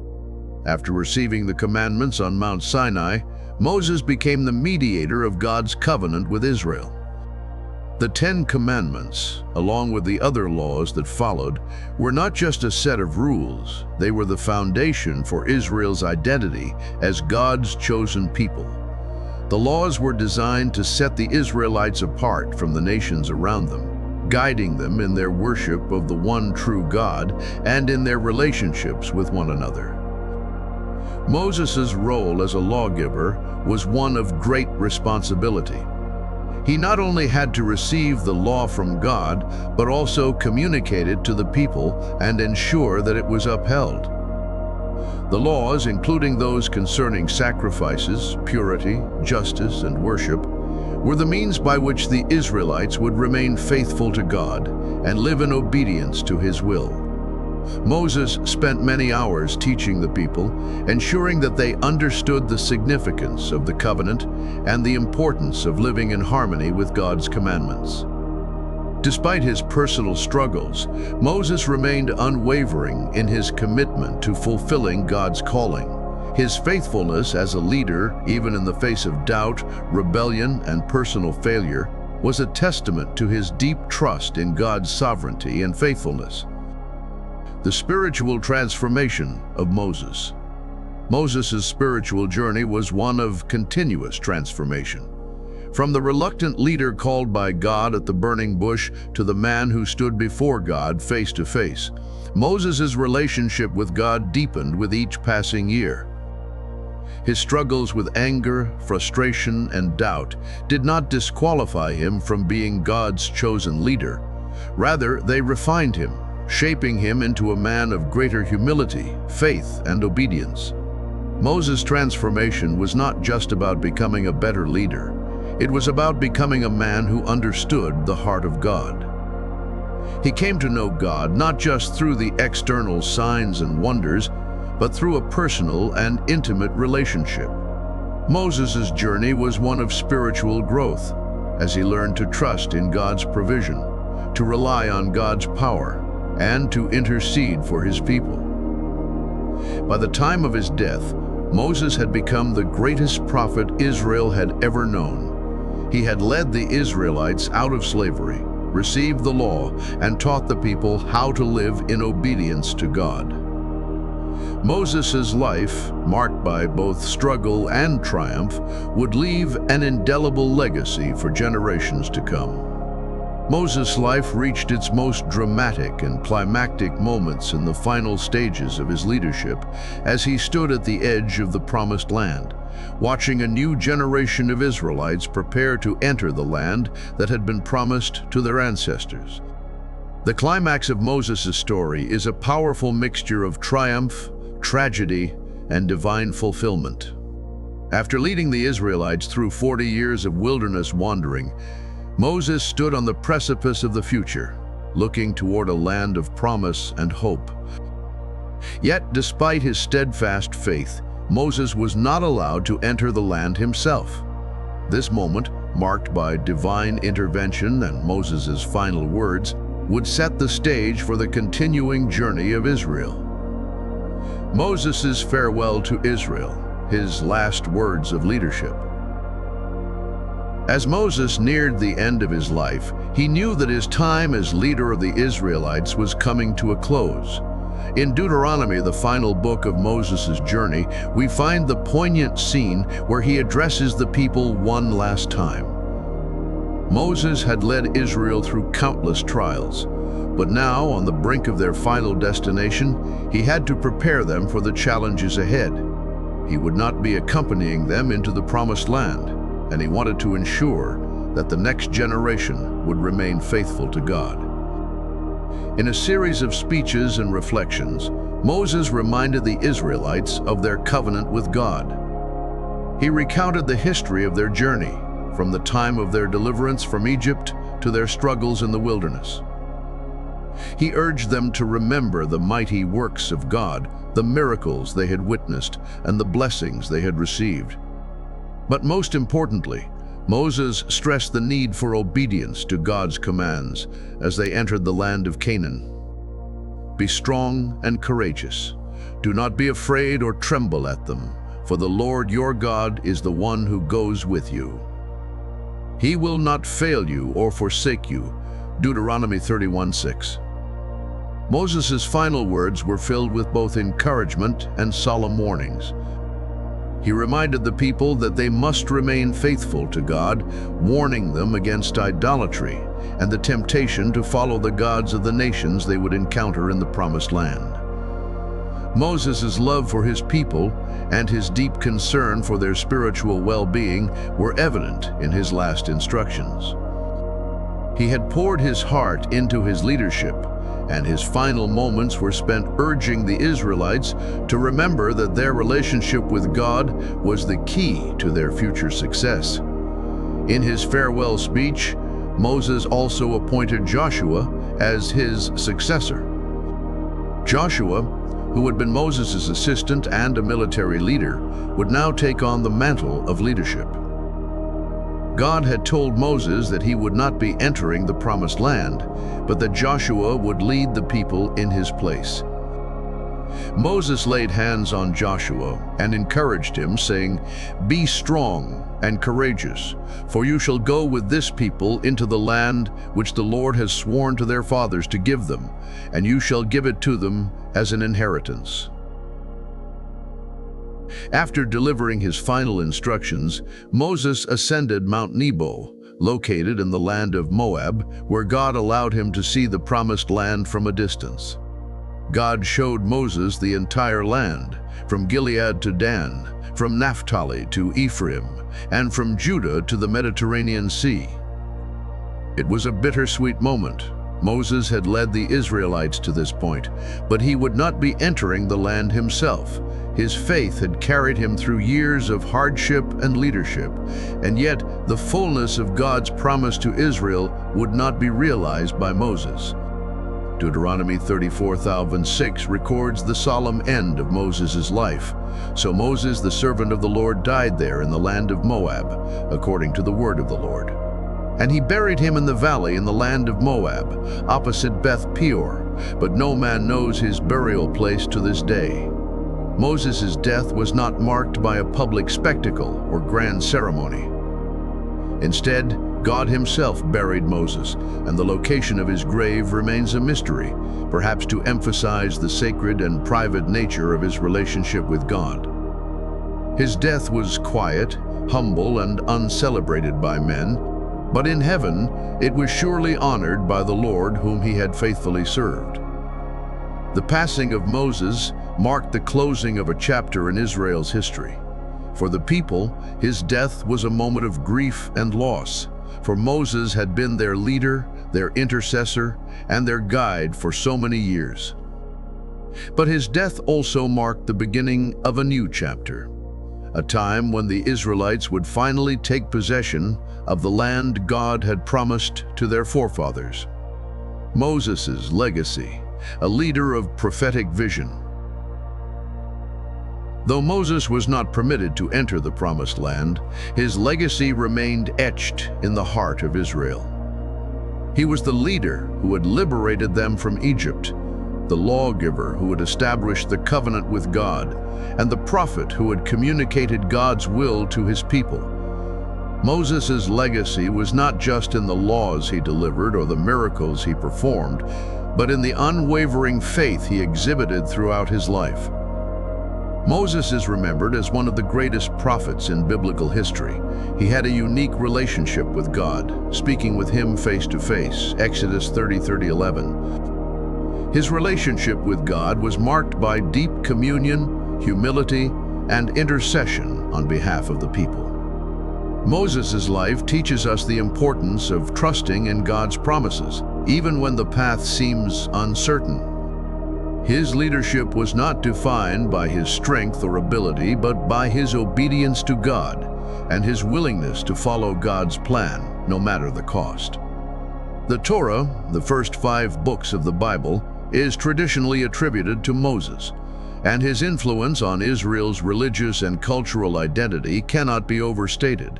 After receiving the commandments on Mount Sinai, Moses became the mediator of God's covenant with Israel. The 10 Commandments, along with the other laws that followed, were not just a set of rules, they were the foundation for Israel's identity as God's chosen people. The laws were designed to set the Israelites apart from the nations around them, guiding them in their worship of the one true God and in their relationships with one another. Moses' role as a lawgiver was one of great responsibility. He not only had to receive the law from God, but also communicate it to the people and ensure that it was upheld. The laws, including those concerning sacrifices, purity, justice, and worship, were the means by which the Israelites would remain faithful to God and live in obedience to His will. Moses spent many hours teaching the people, ensuring that they understood the significance of the covenant and the importance of living in harmony with God's commandments. Despite his personal struggles, Moses remained unwavering in his commitment to fulfilling God's calling. His faithfulness as a leader, even in the face of doubt, rebellion, and personal failure, was a testament to his deep trust in God's sovereignty and faithfulness. The spiritual transformation of Moses. Moses' spiritual journey was one of continuous transformation. From the reluctant leader called by God at the burning bush to the man who stood before God face to face, Moses' relationship with God deepened with each passing year. His struggles with anger, frustration, and doubt did not disqualify him from being God's chosen leader. Rather, they refined him, shaping him into a man of greater humility, faith, and obedience. Moses' transformation was not just about becoming a better leader. It was about becoming a man who understood the heart of God. He came to know God not just through the external signs and wonders, but through a personal and intimate relationship. Moses' journey was one of spiritual growth, as he learned to trust in God's provision, to rely on God's power, and to intercede for his people. By the time of his death, Moses had become the greatest prophet Israel had ever known. He had led the Israelites out of slavery, received the law, and taught the people how to live in obedience to God. Moses' life, marked by both struggle and triumph, would leave an indelible legacy for generations to come. Moses' life reached its most dramatic and climactic moments in the final stages of his leadership as he stood at the edge of the Promised Land, watching a new generation of Israelites prepare to enter the land that had been promised to their ancestors. The climax of Moses' story is a powerful mixture of triumph, tragedy, and divine fulfillment. After leading the Israelites through 40 years of wilderness wandering, Moses stood on the precipice of the future, looking toward a land of promise and hope. Yet, despite his steadfast faith, Moses was not allowed to enter the land himself. This moment, marked by divine intervention and Moses' final words, would set the stage for the continuing journey of Israel. Moses' farewell to Israel, his last words of leadership. As Moses neared the end of his life, he knew that his time as leader of the Israelites was coming to a close. In Deuteronomy, the final book of Moses' journey, we find the poignant scene where he addresses the people one last time. Moses had led Israel through countless trials, but now, on the brink of their final destination, he had to prepare them for the challenges ahead. He would not be accompanying them into the Promised Land, and he wanted to ensure that the next generation would remain faithful to God. In a series of speeches and reflections, Moses reminded the Israelites of their covenant with God. He recounted the history of their journey, from the time of their deliverance from Egypt to their struggles in the wilderness. He urged them to remember the mighty works of God, the miracles they had witnessed, and the blessings they had received. But most importantly, Moses stressed the need for obedience to God's commands as they entered the land of Canaan. Be strong and courageous. Do not be afraid or tremble at them, for the Lord your God is the one who goes with you. He will not fail you or forsake you. Deuteronomy 31:6. Moses' final words were filled with both encouragement and solemn warnings. He reminded the people that they must remain faithful to God, warning them against idolatry and the temptation to follow the gods of the nations they would encounter in the Promised Land. Moses' love for his people and his deep concern for their spiritual well-being were evident in his last instructions. He had poured his heart into his leadership, and his final moments were spent urging the Israelites to remember that their relationship with God was the key to their future success. In his farewell speech, Moses also appointed Joshua as his successor. Joshua, who had been Moses' assistant and a military leader, would now take on the mantle of leadership. God had told Moses that he would not be entering the Promised Land, but that Joshua would lead the people in his place. Moses laid hands on Joshua and encouraged him, saying, "Be strong and courageous, for you shall go with this people into the land which the Lord has sworn to their fathers to give them, and you shall give it to them as an inheritance." After delivering his final instructions, Moses ascended Mount Nebo, located in the land of Moab, where God allowed him to see the promised land from a distance. God showed Moses the entire land, from Gilead to Dan, from Naphtali to Ephraim, and from Judah to the Mediterranean Sea. It was a bittersweet moment. Moses had led the Israelites to this point, but he would not be entering the land himself. His faith had carried him through years of hardship and leadership, and yet the fullness of God's promise to Israel would not be realized by Moses. Deuteronomy 34:6 records the solemn end of Moses' life. So Moses, the servant of the Lord, died there in the land of Moab, according to the word of the Lord. And he buried him in the valley in the land of Moab, opposite Beth Peor, but no man knows his burial place to this day. Moses' death was not marked by a public spectacle or grand ceremony. Instead, God himself buried Moses, and the location of his grave remains a mystery, perhaps to emphasize the sacred and private nature of his relationship with God. His death was quiet, humble, and uncelebrated by men, but in heaven it was surely honored by the Lord whom he had faithfully served. The passing of Moses marked the closing of a chapter in Israel's history. For the people, his death was a moment of grief and loss, for Moses had been their leader, their intercessor, and their guide for so many years. But his death also marked the beginning of a new chapter, a time when the Israelites would finally take possession of the land God had promised to their forefathers. Moses' legacy, a leader of prophetic vision. Though Moses was not permitted to enter the promised land, his legacy remained etched in the heart of Israel. He was the leader who had liberated them from Egypt, the lawgiver who had established the covenant with God, and the prophet who had communicated God's will to his people. Moses' legacy was not just in the laws he delivered or the miracles he performed, but in the unwavering faith he exhibited throughout his life. Moses is remembered as one of the greatest prophets in biblical history. He had a unique relationship with God, speaking with him face to face, Exodus 30:11. His relationship with God was marked by deep communion, humility, and intercession on behalf of the people. Moses' life teaches us the importance of trusting in God's promises, even when the path seems uncertain. His leadership was not defined by his strength or ability, but by his obedience to God and his willingness to follow God's plan, no matter the cost. The Torah, the first 5 books of the Bible, is traditionally attributed to Moses, and his influence on Israel's religious and cultural identity cannot be overstated.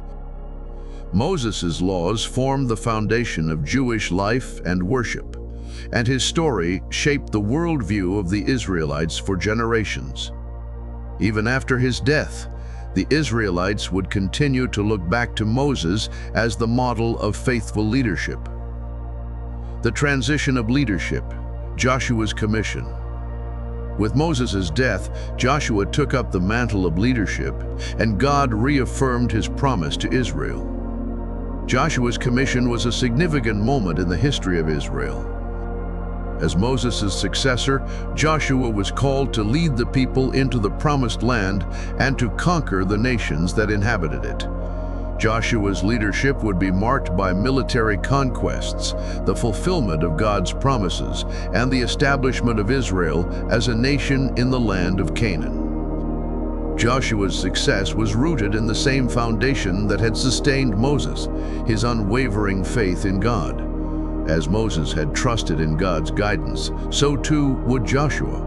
Moses' laws formed the foundation of Jewish life and worship, and his story shaped the worldview of the Israelites for generations. Even after his death, the Israelites would continue to look back to Moses as the model of faithful leadership. The transition of leadership, Joshua's commission. With Moses' death, Joshua took up the mantle of leadership, and God reaffirmed his promise to Israel. Joshua's commission was a significant moment in the history of Israel. As Moses' successor, Joshua was called to lead the people into the promised land and to conquer the nations that inhabited it. Joshua's leadership would be marked by military conquests, the fulfillment of God's promises, and the establishment of Israel as a nation in the land of Canaan. Joshua's success was rooted in the same foundation that had sustained Moses, his unwavering faith in God. As Moses had trusted in God's guidance, so too would Joshua.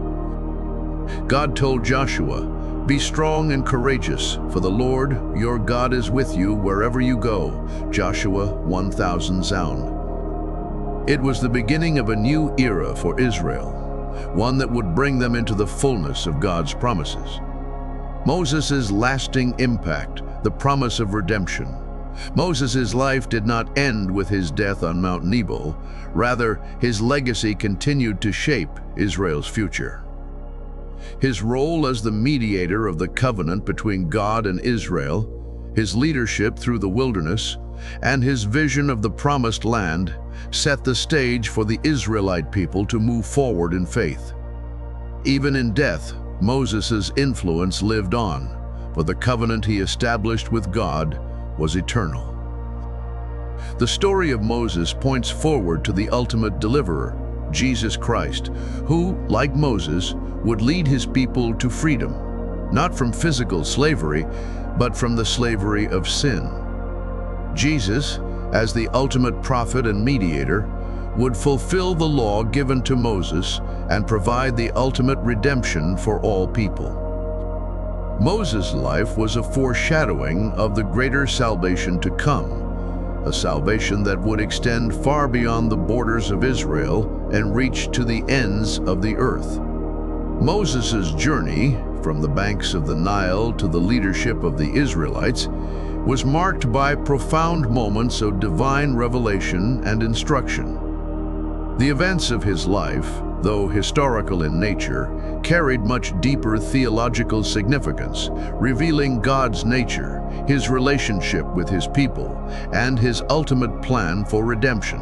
God told Joshua, "Be strong and courageous, for the Lord your God is with you wherever you go." Joshua 1,000 Zaun. It was the beginning of a new era for Israel, one that would bring them into the fullness of God's promises. Moses' lasting impact, the promise of redemption. Moses' life did not end with his death on Mount Nebo. Rather, his legacy continued to shape Israel's future. His role as the mediator of the covenant between God and Israel, his leadership through the wilderness, and his vision of the promised land set the stage for the Israelite people to move forward in faith. Even in death, Moses' influence lived on, for the covenant he established with God was eternal. The story of Moses points forward to the ultimate deliverer, Jesus Christ, who, like Moses, would lead his people to freedom, not from physical slavery, but from the slavery of sin. Jesus, as the ultimate prophet and mediator, would fulfill the law given to Moses and provide the ultimate redemption for all people. Moses' life was a foreshadowing of the greater salvation to come, a salvation that would extend far beyond the borders of Israel and reach to the ends of the earth. Moses' journey, from the banks of the Nile to the leadership of the Israelites, was marked by profound moments of divine revelation and instruction. The events of his life, though historical in nature, carried much deeper theological significance, revealing God's nature, his relationship with his people, and his ultimate plan for redemption.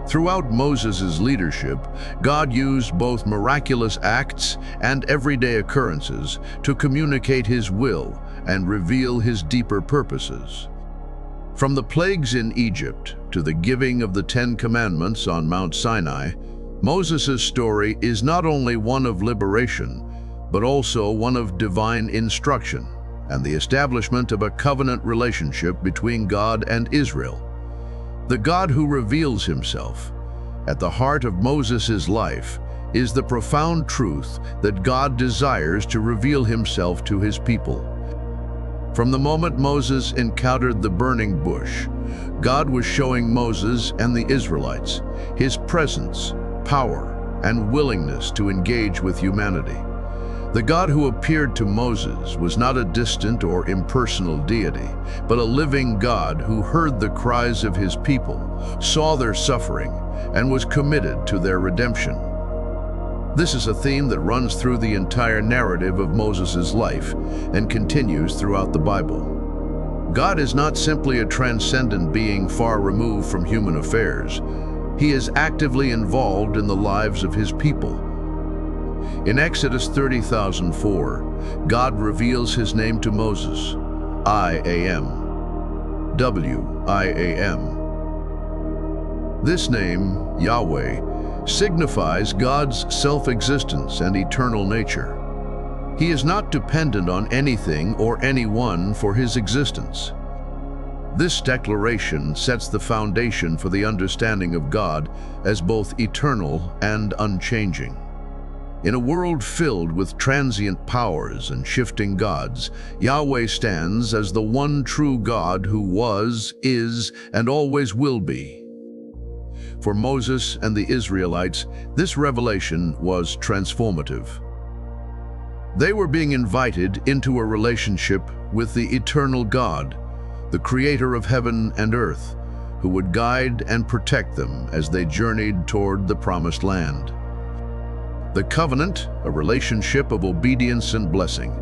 Throughout Moses' leadership, God used both miraculous acts and everyday occurrences to communicate his will and reveal his deeper purposes. From the plagues in Egypt to the giving of the Ten Commandments on Mount Sinai, Moses' story is not only one of liberation, but also one of divine instruction and the establishment of a covenant relationship between God and Israel. The God who reveals himself at the heart of Moses' life is the profound truth that God desires to reveal himself to his people. From the moment Moses encountered the burning bush, God was showing Moses and the Israelites his presence, power, and willingness to engage with humanity. The God who appeared to Moses was not a distant or impersonal deity, but a living God who heard the cries of his people, saw their suffering, and was committed to their redemption. This is a theme that runs through the entire narrative of Moses' life and continues throughout the Bible. God is not simply a transcendent being far removed from human affairs. He is actively involved in the lives of his people. In Exodus 30:4, God reveals his name to Moses, I am, W-I-A-M. This name, Yahweh, signifies God's self-existence and eternal nature. He is not dependent on anything or anyone for his existence. This declaration sets the foundation for the understanding of God as both eternal and unchanging. In a world filled with transient powers and shifting gods, Yahweh stands as the one true God who was, is, and always will be. For Moses and the Israelites, this revelation was transformative. They were being invited into a relationship with the eternal God, the creator of heaven and earth, who would guide and protect them as they journeyed toward the promised land. The covenant, a relationship of obedience and blessing.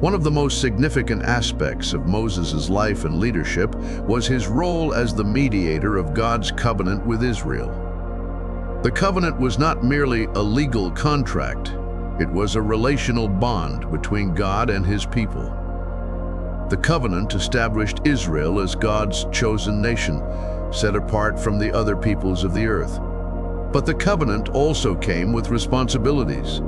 One of the most significant aspects of Moses' life and leadership was his role as the mediator of God's covenant with Israel. The covenant was not merely a legal contract, it was a relational bond between God and his people. The covenant established Israel as God's chosen nation, set apart from the other peoples of the earth. But the covenant also came with responsibilities.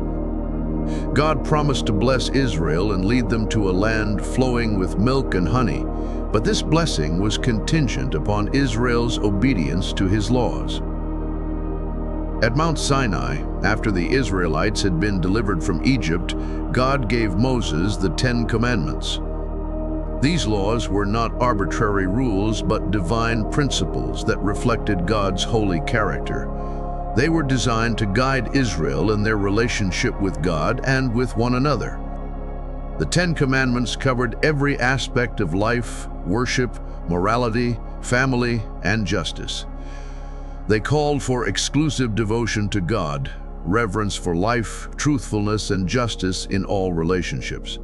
God promised to bless Israel and lead them to a land flowing with milk and honey, but this blessing was contingent upon Israel's obedience to his laws. At Mount Sinai, after the Israelites had been delivered from Egypt, God gave Moses the Ten Commandments. These laws were not arbitrary rules, but divine principles that reflected God's holy character. They were designed to guide Israel in their relationship with God and with one another. The Ten Commandments covered every aspect of life, worship, morality, family, and justice. They called for exclusive devotion to God, reverence for life, truthfulness, and justice in all relationships.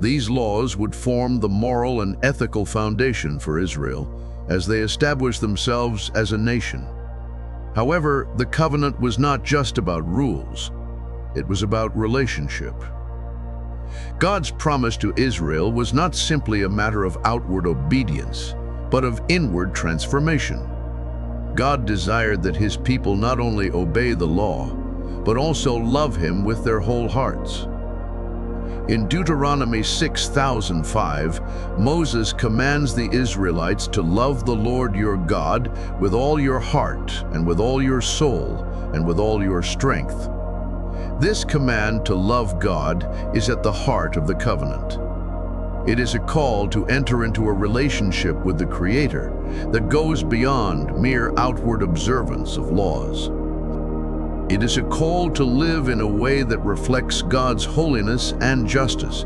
These laws would form the moral and ethical foundation for Israel as they established themselves as a nation. However, the covenant was not just about rules. It was about relationship. God's promise to Israel was not simply a matter of outward obedience, but of inward transformation. God desired that His people not only obey the law, but also love Him with their whole hearts. In Deuteronomy 6:5, Moses commands the Israelites to love the Lord your God with all your heart and with all your soul and with all your strength. This command to love God is at the heart of the covenant. It is a call to enter into a relationship with the Creator that goes beyond mere outward observance of laws. It is a call to live in a way that reflects God's holiness and justice,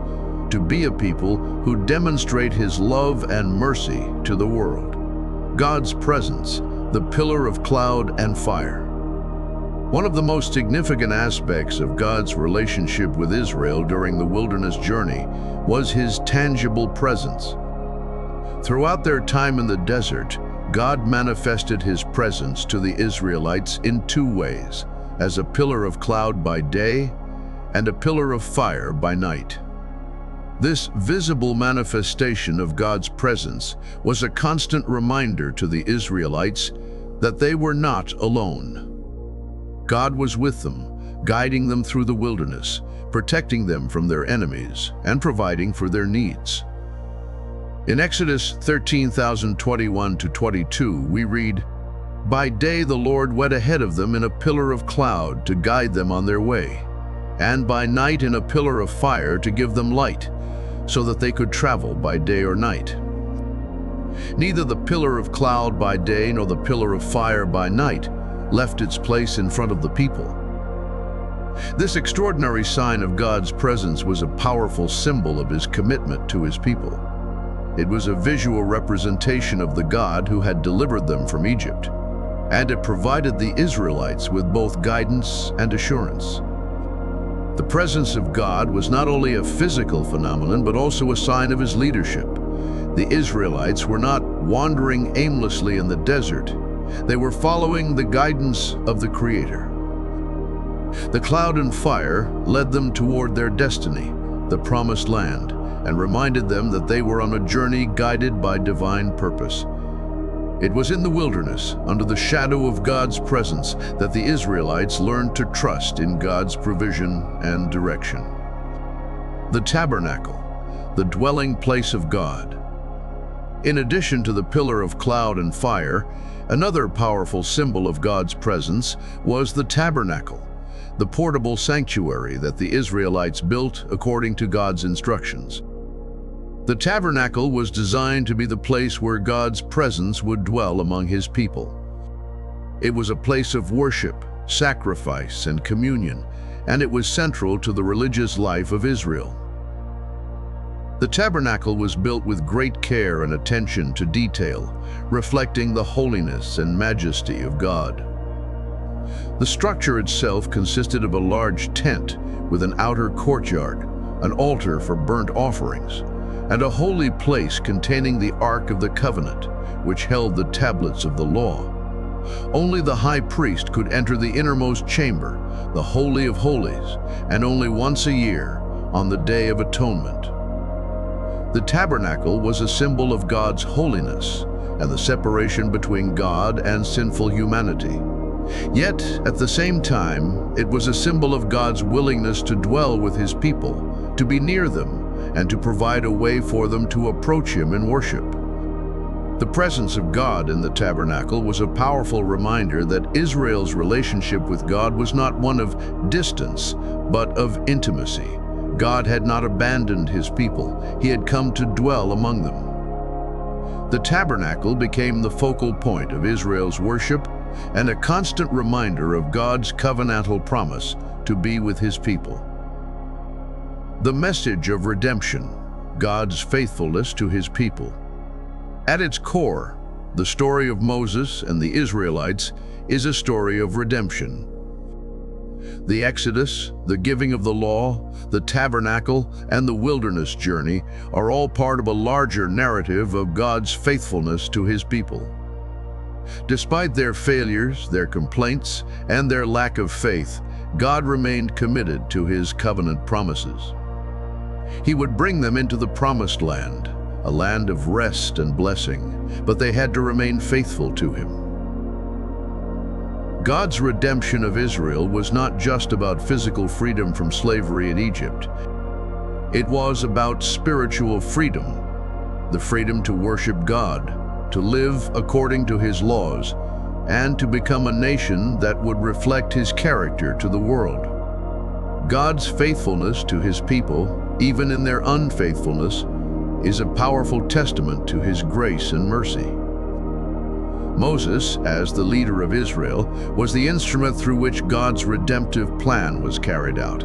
to be a people who demonstrate His love and mercy to the world. God's presence, the pillar of cloud and fire. One of the most significant aspects of God's relationship with Israel during the wilderness journey was His tangible presence. Throughout their time in the desert, God manifested His presence to the Israelites in two ways, as a pillar of cloud by day and a pillar of fire by night. This visible manifestation of God's presence was a constant reminder to the Israelites that they were not alone. God was with them, guiding them through the wilderness, protecting them from their enemies, and providing for their needs. In Exodus 13:21-22, we read, "By day the Lord went ahead of them in a pillar of cloud to guide them on their way, and by night in a pillar of fire to give them light, so that they could travel by day or night." Neither the pillar of cloud by day nor the pillar of fire by night left its place in front of the people. This extraordinary sign of God's presence was a powerful symbol of His commitment to His people. It was a visual representation of the God who had delivered them from Egypt, and it provided the Israelites with both guidance and assurance. The presence of God was not only a physical phenomenon, but also a sign of His leadership. The Israelites were not wandering aimlessly in the desert. They were following the guidance of the Creator. The cloud and fire led them toward their destiny, the promised land, and reminded them that they were on a journey guided by divine purpose. It was in the wilderness, under the shadow of God's presence, that the Israelites learned to trust in God's provision and direction. The tabernacle, the dwelling place of God. In addition to the pillar of cloud and fire, another powerful symbol of God's presence was the tabernacle, the portable sanctuary that the Israelites built according to God's instructions. The tabernacle was designed to be the place where God's presence would dwell among His people. It was a place of worship, sacrifice, and communion, and it was central to the religious life of Israel. The tabernacle was built with great care and attention to detail, reflecting the holiness and majesty of God. The structure itself consisted of a large tent with an outer courtyard, an altar for burnt offerings, and a holy place containing the Ark of the Covenant, which held the tablets of the law. Only the high priest could enter the innermost chamber, the Holy of Holies, and only once a year, on the Day of Atonement. The tabernacle was a symbol of God's holiness and the separation between God and sinful humanity. Yet, at the same time, it was a symbol of God's willingness to dwell with His people, to be near them, and to provide a way for them to approach Him in worship. The presence of God in the tabernacle was a powerful reminder that Israel's relationship with God was not one of distance, but of intimacy. God had not abandoned His people. He had come to dwell among them. The tabernacle became the focal point of Israel's worship and a constant reminder of God's covenantal promise to be with his people. The message of redemption, God's faithfulness to his people. At its core, the story of Moses and the Israelites is a story of redemption. The Exodus, the giving of the law, the tabernacle, and the wilderness journey are all part of a larger narrative of God's faithfulness to his people. Despite their failures, their complaints, and their lack of faith, God remained committed to his covenant promises. He would bring them into the promised land, a land of rest and blessing, but they had to remain faithful to him. God's redemption of Israel was not just about physical freedom from slavery in Egypt. It was about spiritual freedom, the freedom to worship God, to live according to his laws, and to become a nation that would reflect his character to the world. God's faithfulness to his people, even in their unfaithfulness, is a powerful testament to his grace and mercy. Moses, as the leader of Israel, was the instrument through which God's redemptive plan was carried out.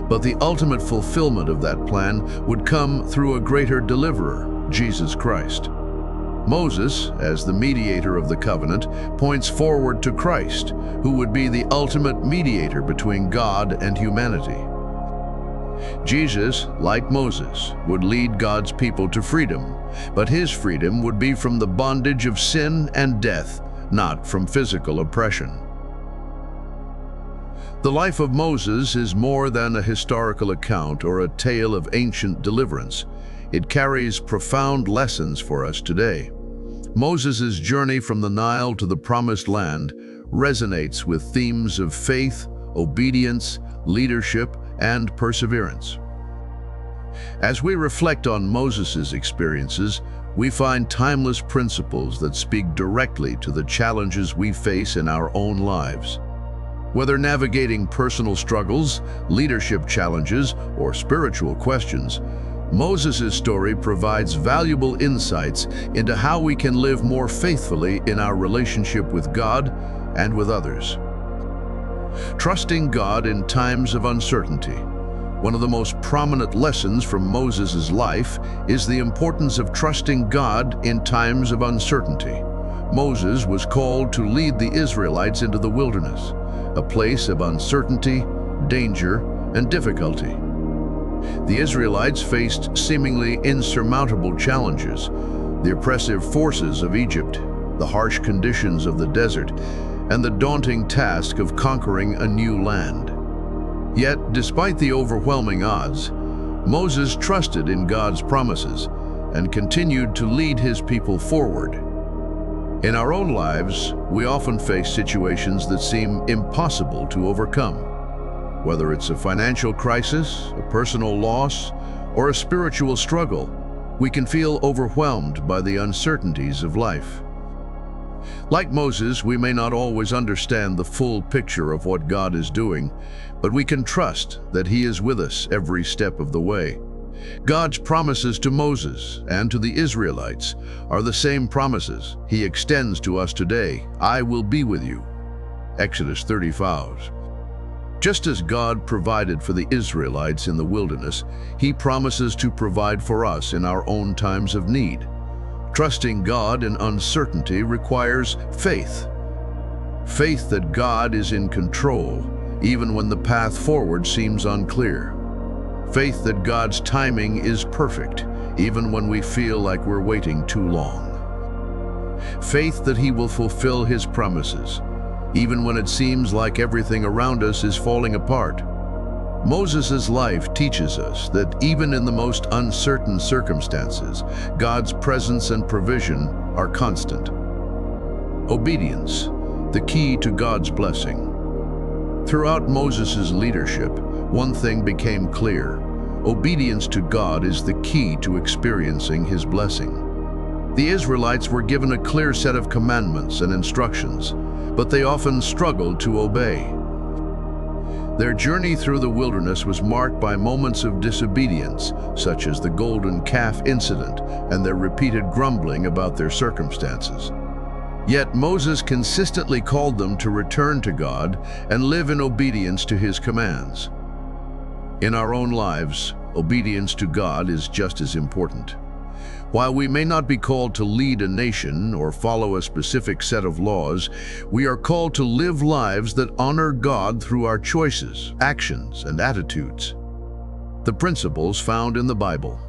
But the ultimate fulfillment of that plan would come through a greater deliverer, Jesus Christ. Moses, as the mediator of the covenant, points forward to Christ, who would be the ultimate mediator between God and humanity. Jesus, like Moses, would lead God's people to freedom, but his freedom would be from the bondage of sin and death, not from physical oppression. The life of Moses is more than a historical account or a tale of ancient deliverance. It carries profound lessons for us today. Moses' journey from the Nile to the Promised Land resonates with themes of faith, obedience, leadership, and perseverance. As we reflect on Moses' experiences, we find timeless principles that speak directly to the challenges we face in our own lives. Whether navigating personal struggles, leadership challenges, or spiritual questions, Moses' story provides valuable insights into how we can live more faithfully in our relationship with God and with others. Trusting God in times of uncertainty. One of the most prominent lessons from Moses' life is the importance of trusting God in times of uncertainty. Moses was called to lead the Israelites into the wilderness, a place of uncertainty, danger, and difficulty. The Israelites faced seemingly insurmountable challenges: the oppressive forces of Egypt, the harsh conditions of the desert, and the daunting task of conquering a new land. Yet, despite the overwhelming odds, Moses trusted in God's promises and continued to lead his people forward. In our own lives, we often face situations that seem impossible to overcome. Whether it's a financial crisis, a personal loss, or a spiritual struggle, we can feel overwhelmed by the uncertainties of life. Like Moses, we may not always understand the full picture of what God is doing, but we can trust that he is with us every step of the way. God's promises to Moses and to the Israelites are the same promises he extends to us today. I will be with you. Exodus 35. Just as God provided for the Israelites in the wilderness, he promises to provide for us in our own times of need. Trusting God in uncertainty requires faith. Faith that God is in control, even when the path forward seems unclear. Faith that God's timing is perfect, even when we feel like we're waiting too long. Faith that he will fulfill his promises, even when it seems like everything around us is falling apart. Moses' life teaches us that even in the most uncertain circumstances, God's presence and provision are constant. Obedience, the key to God's blessing. Throughout Moses' leadership, one thing became clear: obedience to God is the key to experiencing his blessing. The Israelites were given a clear set of commandments and instructions, but they often struggled to obey. Their journey through the wilderness was marked by moments of disobedience, such as the golden calf incident and their repeated grumbling about their circumstances. Yet Moses consistently called them to return to God and live in obedience to his commands. In our own lives, obedience to God is just as important. While we may not be called to lead a nation or follow a specific set of laws, we are called to live lives that honor God through our choices, actions, and attitudes. The principles found in the Bible,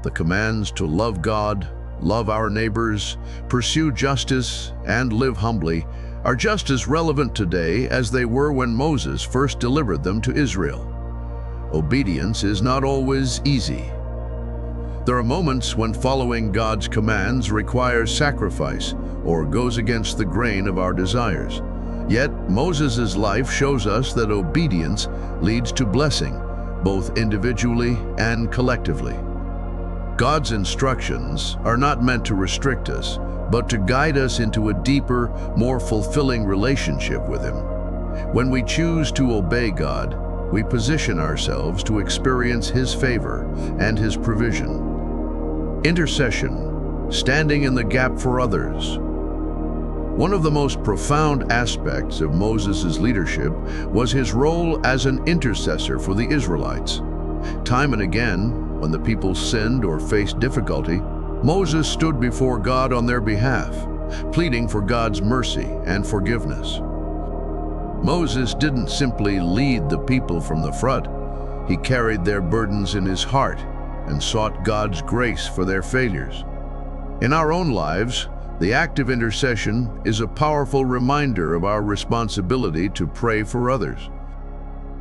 the commands to love God, love our neighbors, pursue justice, and live humbly, are just as relevant today as they were when Moses first delivered them to Israel. Obedience is not always easy. There are moments when following God's commands requires sacrifice or goes against the grain of our desires. Yet, Moses' life shows us that obedience leads to blessing, both individually and collectively. God's instructions are not meant to restrict us, but to guide us into a deeper, more fulfilling relationship with Him. When we choose to obey God, we position ourselves to experience His favor and His provision. Intercession, standing in the gap for others. One of the most profound aspects of Moses' leadership was his role as an intercessor for the Israelites. Time and again, when the people sinned or faced difficulty, Moses stood before God on their behalf, pleading for God's mercy and forgiveness. Moses didn't simply lead the people from the front. He carried their burdens in his heart and sought God's grace for their failures. In our own lives, the act of intercession is a powerful reminder of our responsibility to pray for others.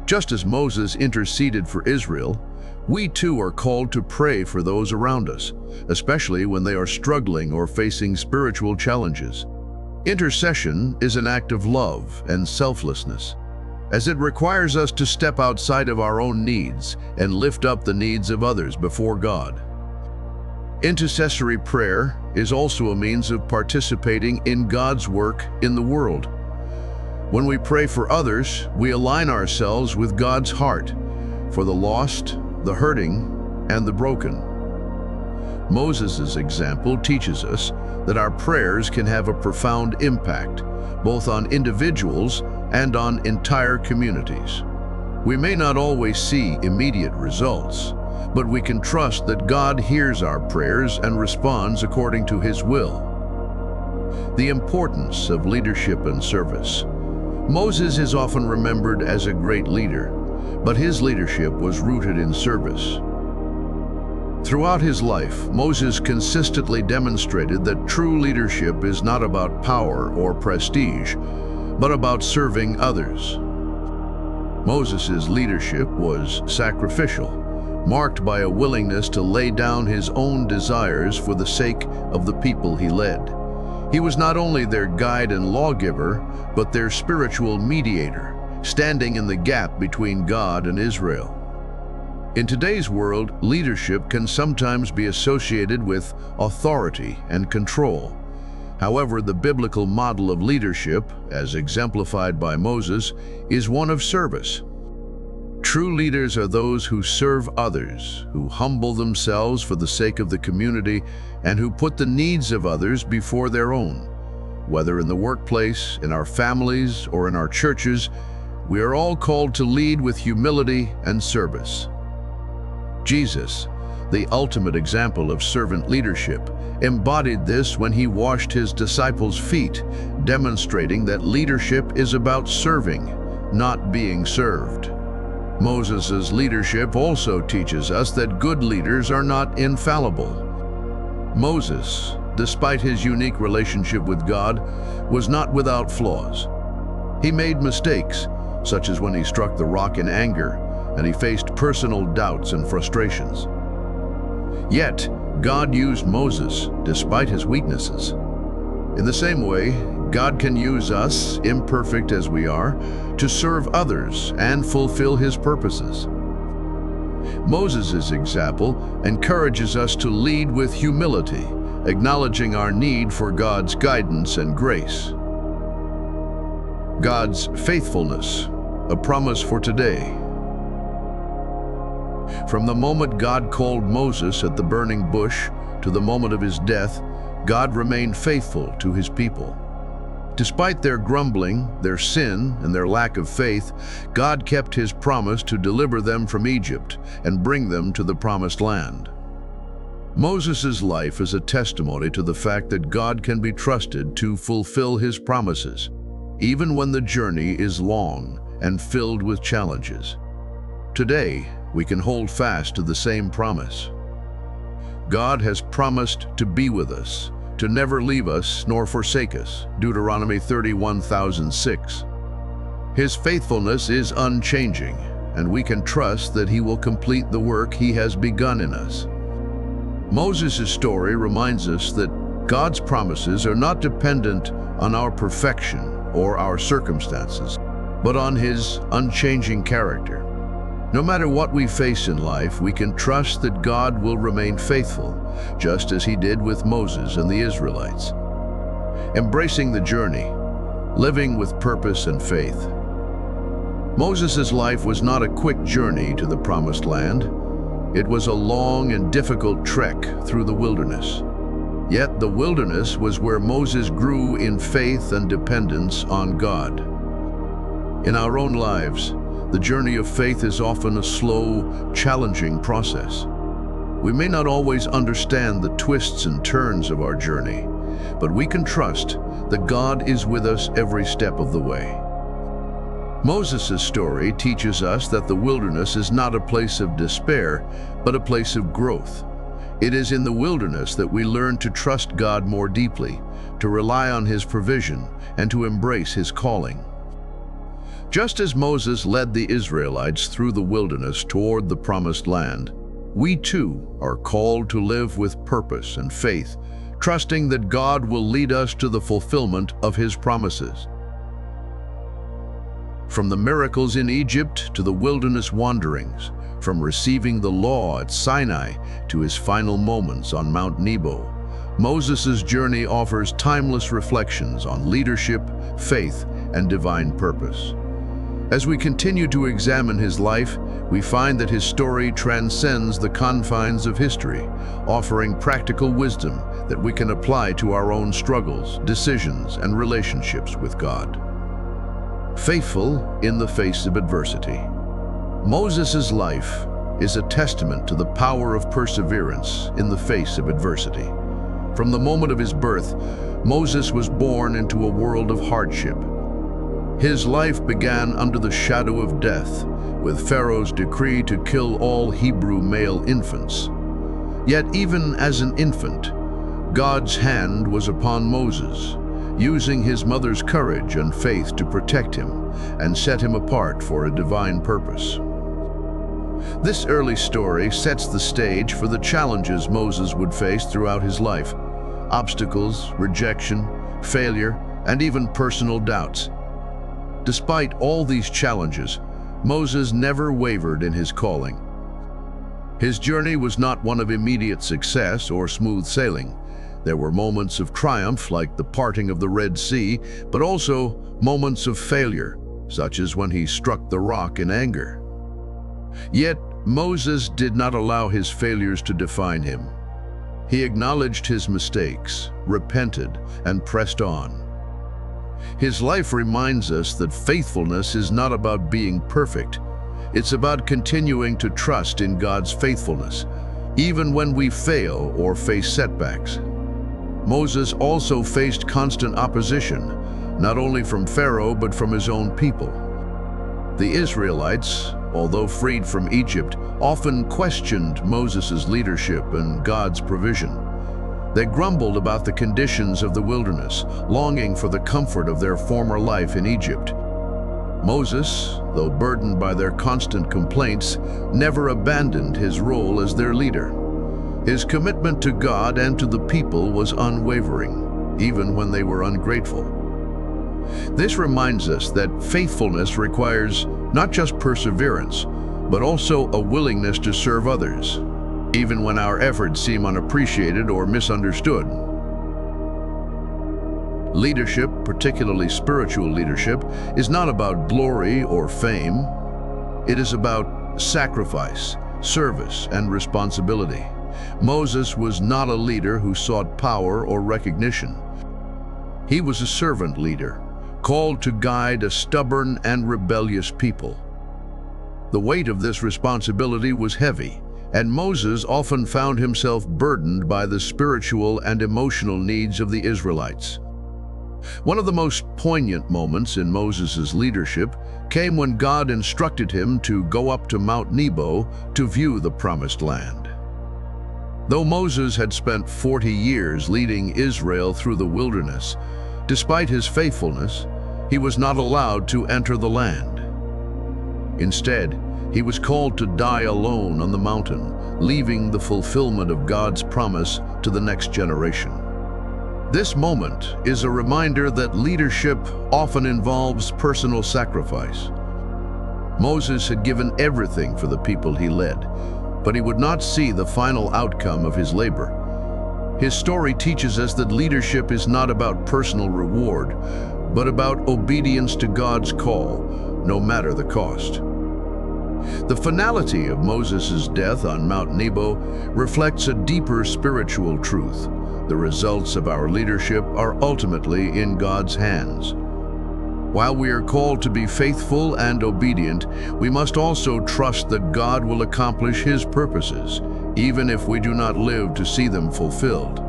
Just as Moses interceded for Israel, we too are called to pray for those around us, especially when they are struggling or facing spiritual challenges. Intercession is an act of love and selflessness, as it requires us to step outside of our own needs and lift up the needs of others before God. Intercessory prayer is also a means of participating in God's work in the world. When we pray for others, we align ourselves with God's heart for the lost, the hurting, and the broken. Moses' example teaches us that our prayers can have a profound impact, both on individuals and on entire communities. We may not always see immediate results, but we can trust that God hears our prayers and responds according to His will. The importance of leadership and service. Moses is often remembered as a great leader, but his leadership was rooted in service. Throughout his life, Moses consistently demonstrated that true leadership is not about power or prestige, but about serving others. Moses' leadership was sacrificial, marked by a willingness to lay down his own desires for the sake of the people he led. He was not only their guide and lawgiver, but their spiritual mediator, standing in the gap between God and Israel. In today's world, leadership can sometimes be associated with authority and control. However, the biblical model of leadership, as exemplified by Moses, is one of service. True leaders are those who serve others, who humble themselves for the sake of the community, and who put the needs of others before their own. Whether in the workplace, in our families, or in our churches, we are all called to lead with humility and service. Jesus, the ultimate example of servant leadership, embodied this when he washed his disciples' feet, demonstrating that leadership is about serving, not being served. Moses' leadership also teaches us that good leaders are not infallible. Moses, despite his unique relationship with God, was not without flaws. He made mistakes, such as when he struck the rock in anger, and he faced personal doubts and frustrations. Yet, God used Moses despite his weaknesses. In the same way, God can use us, imperfect as we are, to serve others and fulfill His purposes. Moses' example encourages us to lead with humility, acknowledging our need for God's guidance and grace. God's faithfulness, a promise for today. From the moment God called Moses at the burning bush to the moment of his death, God remained faithful to His people. Despite their grumbling, their sin, and their lack of faith, God kept his promise to deliver them from Egypt and bring them to the promised land. Moses' life is a testimony to the fact that God can be trusted to fulfill his promises, even when the journey is long and filled with challenges. Today, we can hold fast to the same promise. God has promised to be with us, to never leave us nor forsake us. Deuteronomy 31:6. His faithfulness is unchanging, and we can trust that he will complete the work he has begun in us. Moses' story reminds us that God's promises are not dependent on our perfection or our circumstances, but on his unchanging character. No matter what we face in life, we can trust that God will remain faithful, just as he did with Moses and the Israelites. Embracing the journey, living with purpose and faith. Moses' life was not a quick journey to the promised land. It was a long and difficult trek through the wilderness. Yet the wilderness was where Moses grew in faith and dependence on God. In our own lives, the journey of faith is often a slow, challenging process. We may not always understand the twists and turns of our journey, but we can trust that God is with us every step of the way. Moses' story teaches us that the wilderness is not a place of despair, but a place of growth. It is in the wilderness that we learn to trust God more deeply, to rely on his provision, and to embrace his calling. Just as Moses led the Israelites through the wilderness toward the promised land, we too are called to live with purpose and faith, trusting that God will lead us to the fulfillment of his promises. From the miracles in Egypt to the wilderness wanderings, from receiving the law at Sinai to his final moments on Mount Nebo, Moses' journey offers timeless reflections on leadership, faith, and divine purpose. As we continue to examine his life, we find that his story transcends the confines of history, offering practical wisdom that we can apply to our own struggles, decisions, and relationships with God. Faithful in the face of adversity. Moses' life is a testament to the power of perseverance in the face of adversity. From the moment of his birth, Moses was born into a world of hardship. His life began under the shadow of death, with Pharaoh's decree to kill all Hebrew male infants. Yet even as an infant, God's hand was upon Moses, using his mother's courage and faith to protect him and set him apart for a divine purpose. This early story sets the stage for the challenges Moses would face throughout his life: obstacles, rejection, failure, and even personal doubts. Despite all these challenges, Moses never wavered in his calling. His journey was not one of immediate success or smooth sailing. There were moments of triumph, like the parting of the Red Sea, but also moments of failure, such as when he struck the rock in anger. Yet, Moses did not allow his failures to define him. He acknowledged his mistakes, repented, and pressed on. His life reminds us that faithfulness is not about being perfect. It's about continuing to trust in God's faithfulness, even when we fail or face setbacks. Moses also faced constant opposition, not only from Pharaoh but from his own people. The Israelites, although freed from Egypt, often questioned Moses' leadership and God's provision. They grumbled about the conditions of the wilderness, longing for the comfort of their former life in Egypt. Moses, though burdened by their constant complaints, never abandoned his role as their leader. His commitment to God and to the people was unwavering, even when they were ungrateful. This reminds us that faithfulness requires not just perseverance, but also a willingness to serve others, even when our efforts seem unappreciated or misunderstood. Leadership, particularly spiritual leadership, is not about glory or fame. It is about sacrifice, service, and responsibility. Moses was not a leader who sought power or recognition. He was a servant leader, called to guide a stubborn and rebellious people. The weight of this responsibility was heavy, and Moses often found himself burdened by the spiritual and emotional needs of the Israelites. One of the most poignant moments in Moses' leadership came when God instructed him to go up to Mount Nebo to view the Promised Land. Though Moses had spent 40 years leading Israel through the wilderness, despite his faithfulness, he was not allowed to enter the land. Instead, he was called to die alone on the mountain, leaving the fulfillment of God's promise to the next generation. This moment is a reminder that leadership often involves personal sacrifice. Moses had given everything for the people he led, but he would not see the final outcome of his labor. His story teaches us that leadership is not about personal reward, but about obedience to God's call, no matter the cost. The finality of Moses' death on Mount Nebo reflects a deeper spiritual truth. The results of our leadership are ultimately in God's hands. While we are called to be faithful and obedient, we must also trust that God will accomplish His purposes, even if we do not live to see them fulfilled.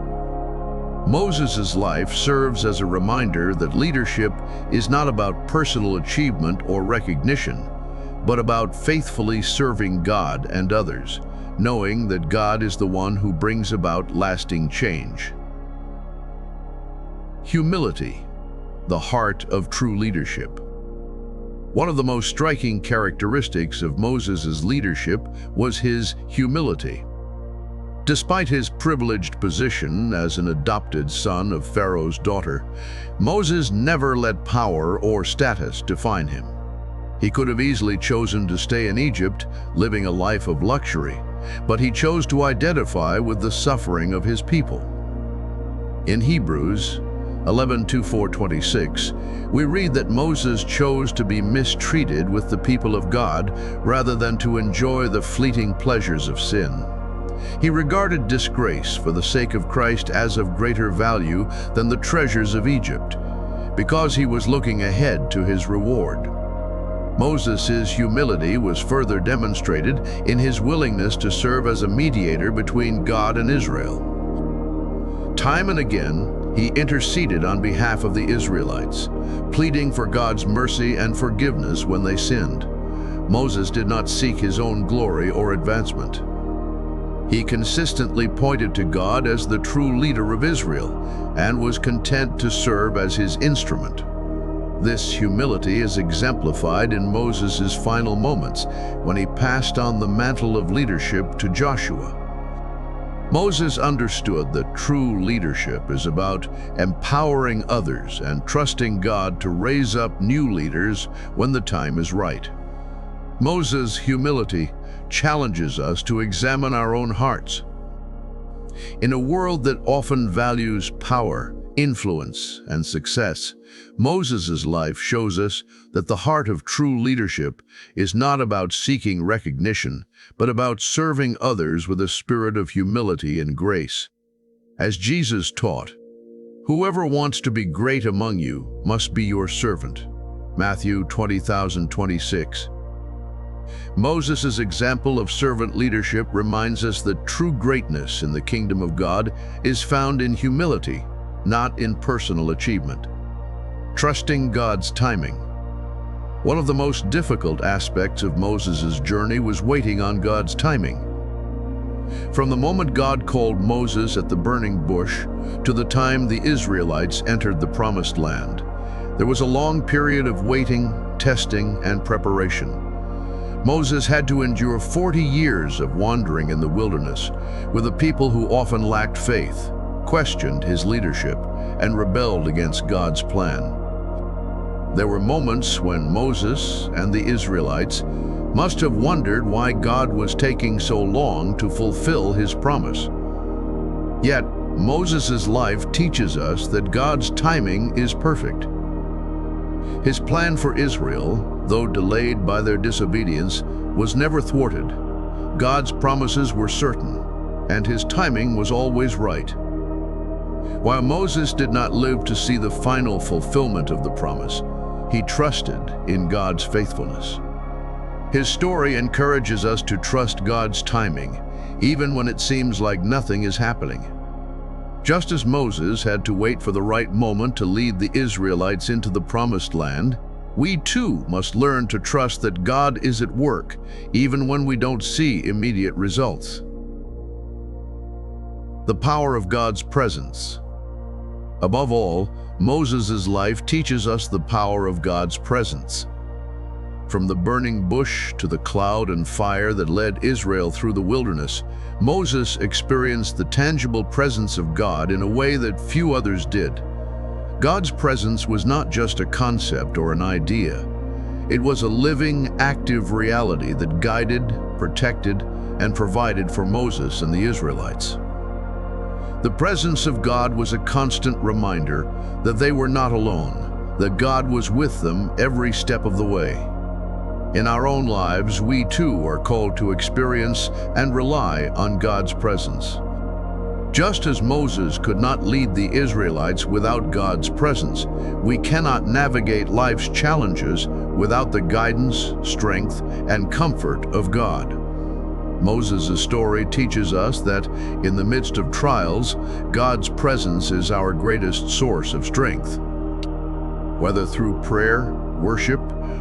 Moses' life serves as a reminder that leadership is not about personal achievement or recognition, but about faithfully serving God and others, knowing that God is the one who brings about lasting change. Humility, the heart of true leadership. One of the most striking characteristics of Moses' leadership was his humility. Despite his privileged position as an adopted son of Pharaoh's daughter, Moses never let power or status define him. He could have easily chosen to stay in Egypt, living a life of luxury, but he chose to identify with the suffering of his people. In Hebrews 11:4-26, we read that Moses chose to be mistreated with the people of God rather than to enjoy the fleeting pleasures of sin. He regarded disgrace for the sake of Christ as of greater value than the treasures of Egypt, because he was looking ahead to his reward. Moses' humility was further demonstrated in his willingness to serve as a mediator between God and Israel. Time and again, he interceded on behalf of the Israelites, pleading for God's mercy and forgiveness when they sinned. Moses did not seek his own glory or advancement. He consistently pointed to God as the true leader of Israel and was content to serve as his instrument. This humility is exemplified in Moses' final moments when he passed on the mantle of leadership to Joshua. Moses understood that true leadership is about empowering others and trusting God to raise up new leaders when the time is right. Moses' humility challenges us to examine our own hearts. In a world that often values power, influence, and success, Moses' life shows us that the heart of true leadership is not about seeking recognition, but about serving others with a spirit of humility and grace. As Jesus taught, "Whoever wants to be great among you must be your servant." Matthew 20:26. Moses' example of servant leadership reminds us that true greatness in the kingdom of God is found in humility, not in personal achievement. Trusting God's timing. One of the most difficult aspects of Moses' journey was waiting on God's timing. From the moment God called Moses at the burning bush to the time the Israelites entered the Promised Land, there was a long period of waiting, testing, and preparation. Moses had to endure 40 years of wandering in the wilderness with a people who often lacked faith, questioned his leadership, and rebelled against God's plan. There were moments when Moses and the Israelites must have wondered why God was taking so long to fulfill his promise. Yet, Moses' life teaches us that God's timing is perfect. His plan for Israel, though delayed by their disobedience, was never thwarted. God's promises were certain, and his timing was always right. While Moses did not live to see the final fulfillment of the promise, he trusted in God's faithfulness. His story encourages us to trust God's timing, even when it seems like nothing is happening. Just as Moses had to wait for the right moment to lead the Israelites into the promised land, we too must learn to trust that God is at work, even when we don't see immediate results. The power of God's presence. Above all, Moses' life teaches us the power of God's presence. From the burning bush to the cloud and fire that led Israel through the wilderness, Moses experienced the tangible presence of God in a way that few others did. God's presence was not just a concept or an idea. It was a living, active reality that guided, protected, and provided for Moses and the Israelites. The presence of God was a constant reminder that they were not alone, that God was with them every step of the way. In our own lives, we too are called to experience and rely on God's presence. Just as Moses could not lead the Israelites without God's presence, we cannot navigate life's challenges without the guidance, strength, and comfort of God. Moses' story teaches us that in the midst of trials, God's presence is our greatest source of strength. Whether through prayer, worship,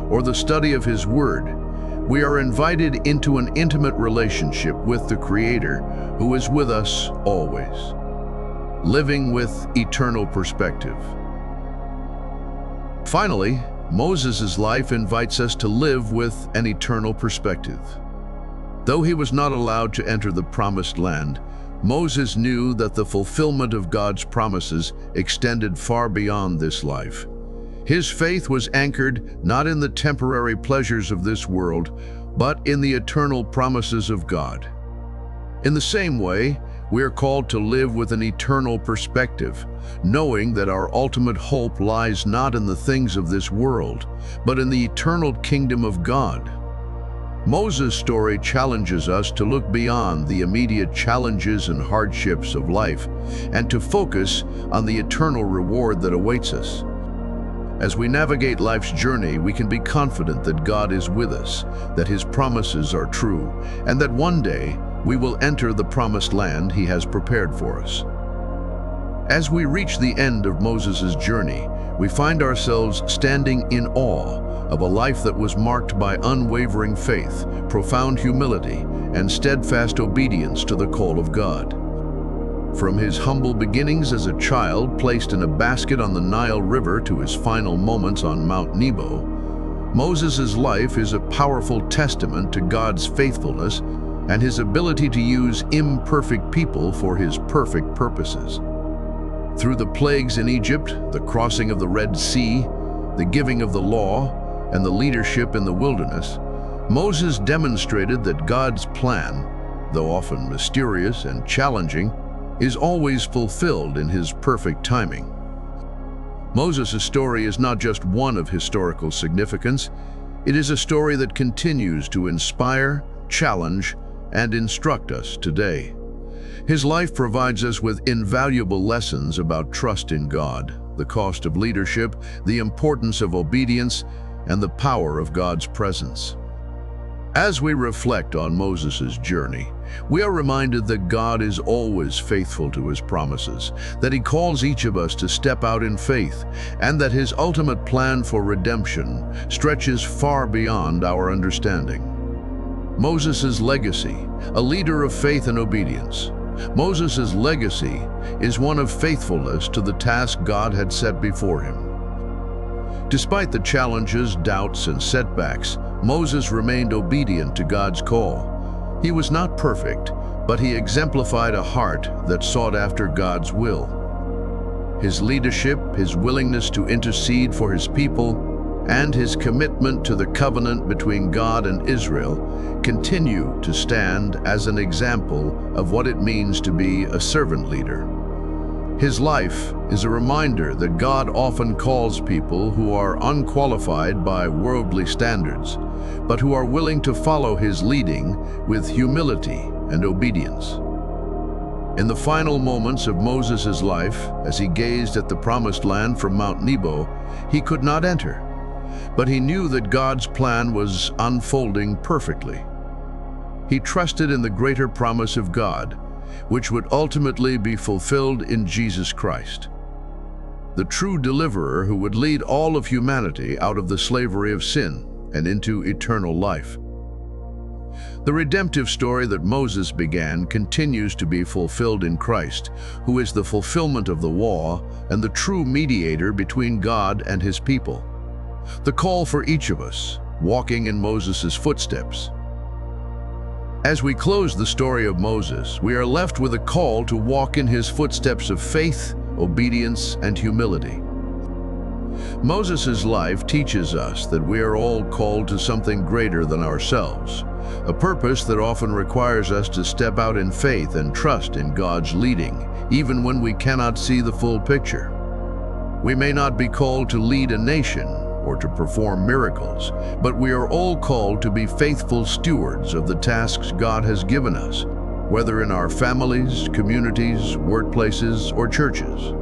or the study of His Word, we are invited into an intimate relationship with the Creator who is with us always, living with eternal perspective. Finally, Moses' life invites us to live with an eternal perspective. Though he was not allowed to enter the promised land, Moses knew that the fulfillment of God's promises extended far beyond this life. His faith was anchored not in the temporary pleasures of this world, but in the eternal promises of God. In the same way, we are called to live with an eternal perspective, knowing that our ultimate hope lies not in the things of this world, but in the eternal kingdom of God. Moses' story challenges us to look beyond the immediate challenges and hardships of life and to focus on the eternal reward that awaits us. As we navigate life's journey, we can be confident that God is with us, that His promises are true, and that one day we will enter the promised land He has prepared for us. As we reach the end of Moses' journey, we find ourselves standing in awe of a life that was marked by unwavering faith, profound humility, and steadfast obedience to the call of God. From his humble beginnings as a child placed in a basket on the Nile River to his final moments on Mount Nebo, Moses' life is a powerful testament to God's faithfulness and His ability to use imperfect people for His perfect purposes. Through the plagues in Egypt, the crossing of the Red Sea, the giving of the law, and the leadership in the wilderness, Moses demonstrated that God's plan, though often mysterious and challenging, is always fulfilled in His perfect timing. Moses' story is not just one of historical significance, it is a story that continues to inspire, challenge, and instruct us today. His life provides us with invaluable lessons about trust in God, the cost of leadership, the importance of obedience, and the power of God's presence. As we reflect on Moses' journey, we are reminded that God is always faithful to His promises, that He calls each of us to step out in faith, and that His ultimate plan for redemption stretches far beyond our understanding. Moses' legacy, a leader of faith and obedience. Moses' legacy is one of faithfulness to the task God had set before him. Despite the challenges, doubts, and setbacks, Moses remained obedient to God's call. He was not perfect, but he exemplified a heart that sought after God's will. His leadership, his willingness to intercede for his people, and his commitment to the covenant between God and Israel continue to stand as an example of what it means to be a servant leader. His life is a reminder that God often calls people who are unqualified by worldly standards, but who are willing to follow His leading with humility and obedience. In the final moments of Moses' life, as he gazed at the promised land from Mount Nebo, he could not enter. But he knew that God's plan was unfolding perfectly. He trusted in the greater promise of God, which would ultimately be fulfilled in Jesus Christ, the true deliverer who would lead all of humanity out of the slavery of sin and into eternal life. The redemptive story that Moses began continues to be fulfilled in Christ, who is the fulfillment of the law and the true mediator between God and his people. The call for each of us, walking in Moses' footsteps. As we close the story of Moses, we are left with a call to walk in his footsteps of faith, obedience, and humility. Moses' life teaches us that we are all called to something greater than ourselves, a purpose that often requires us to step out in faith and trust in God's leading, even when we cannot see the full picture. We may not be called to lead a nation or to perform miracles, but we are all called to be faithful stewards of the tasks God has given us, whether in our families, communities, workplaces, or churches.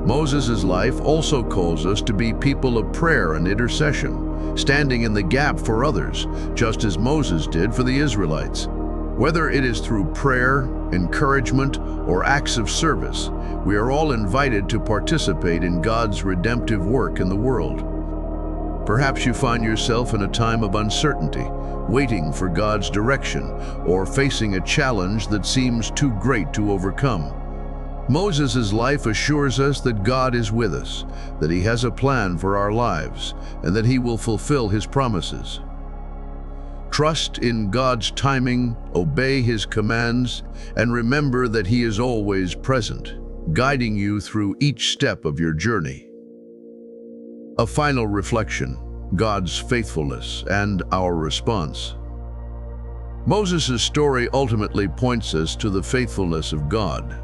Moses' life also calls us to be people of prayer and intercession, standing in the gap for others, just as Moses did for the Israelites. Whether it is through prayer, encouragement, or acts of service, we are all invited to participate in God's redemptive work in the world. Perhaps you find yourself in a time of uncertainty, waiting for God's direction, or facing a challenge that seems too great to overcome. Moses' life assures us that God is with us, that he has a plan for our lives, and that he will fulfill his promises. Trust in God's timing, obey his commands, and remember that he is always present, guiding you through each step of your journey. A final reflection: God's faithfulness and our response. Moses' story ultimately points us to the faithfulness of God.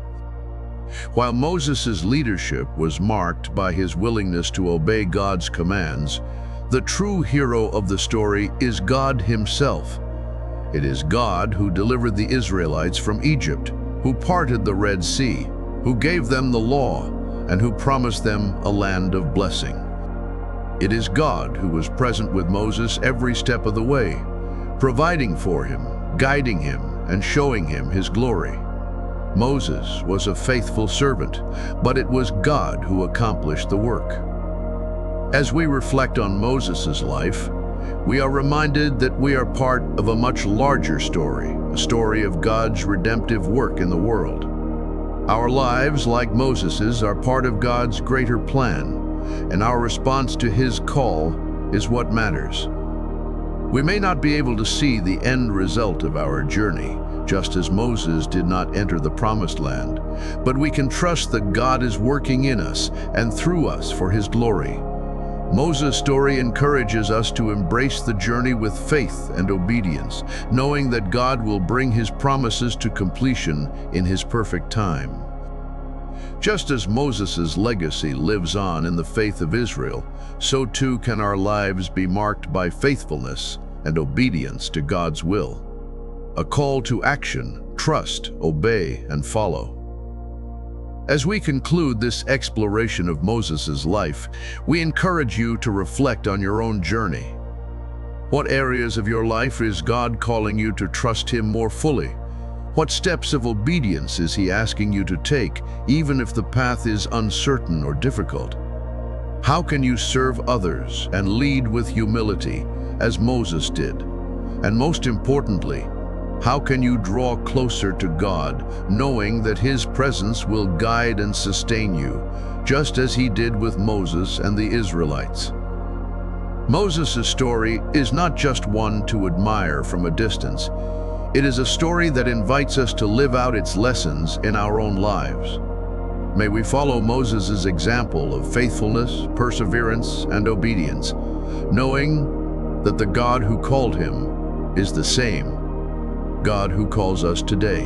While Moses' leadership was marked by his willingness to obey God's commands, the true hero of the story is God himself. It is God who delivered the Israelites from Egypt, who parted the Red Sea, who gave them the law, and who promised them a land of blessing. It is God who was present with Moses every step of the way, providing for him, guiding him, and showing him his glory. Moses was a faithful servant, but it was God who accomplished the work. As we reflect on Moses' life, we are reminded that we are part of a much larger story, a story of God's redemptive work in the world. Our lives, like Moses's, are part of God's greater plan, and our response to his call is what matters. We may not be able to see the end result of our journey, just as Moses did not enter the promised land, but we can trust that God is working in us and through us for his glory. Moses' story encourages us to embrace the journey with faith and obedience, knowing that God will bring his promises to completion in his perfect time. Just as Moses' legacy lives on in the faith of Israel, so too can our lives be marked by faithfulness and obedience to God's will. A call to action: trust, obey, and follow. As we conclude this exploration of Moses' life, we encourage you to reflect on your own journey. What areas of your life is God calling you to trust him more fully? What steps of obedience is he asking you to take, even if the path is uncertain or difficult? How can you serve others and lead with humility, as Moses did? And most importantly, how can you draw closer to God, knowing that his presence will guide and sustain you, just as he did with Moses and the Israelites? Moses' story is not just one to admire from a distance. It is a story that invites us to live out its lessons in our own lives. May we follow Moses' example of faithfulness, perseverance, and obedience, knowing that the God who called him is the same God who calls us today.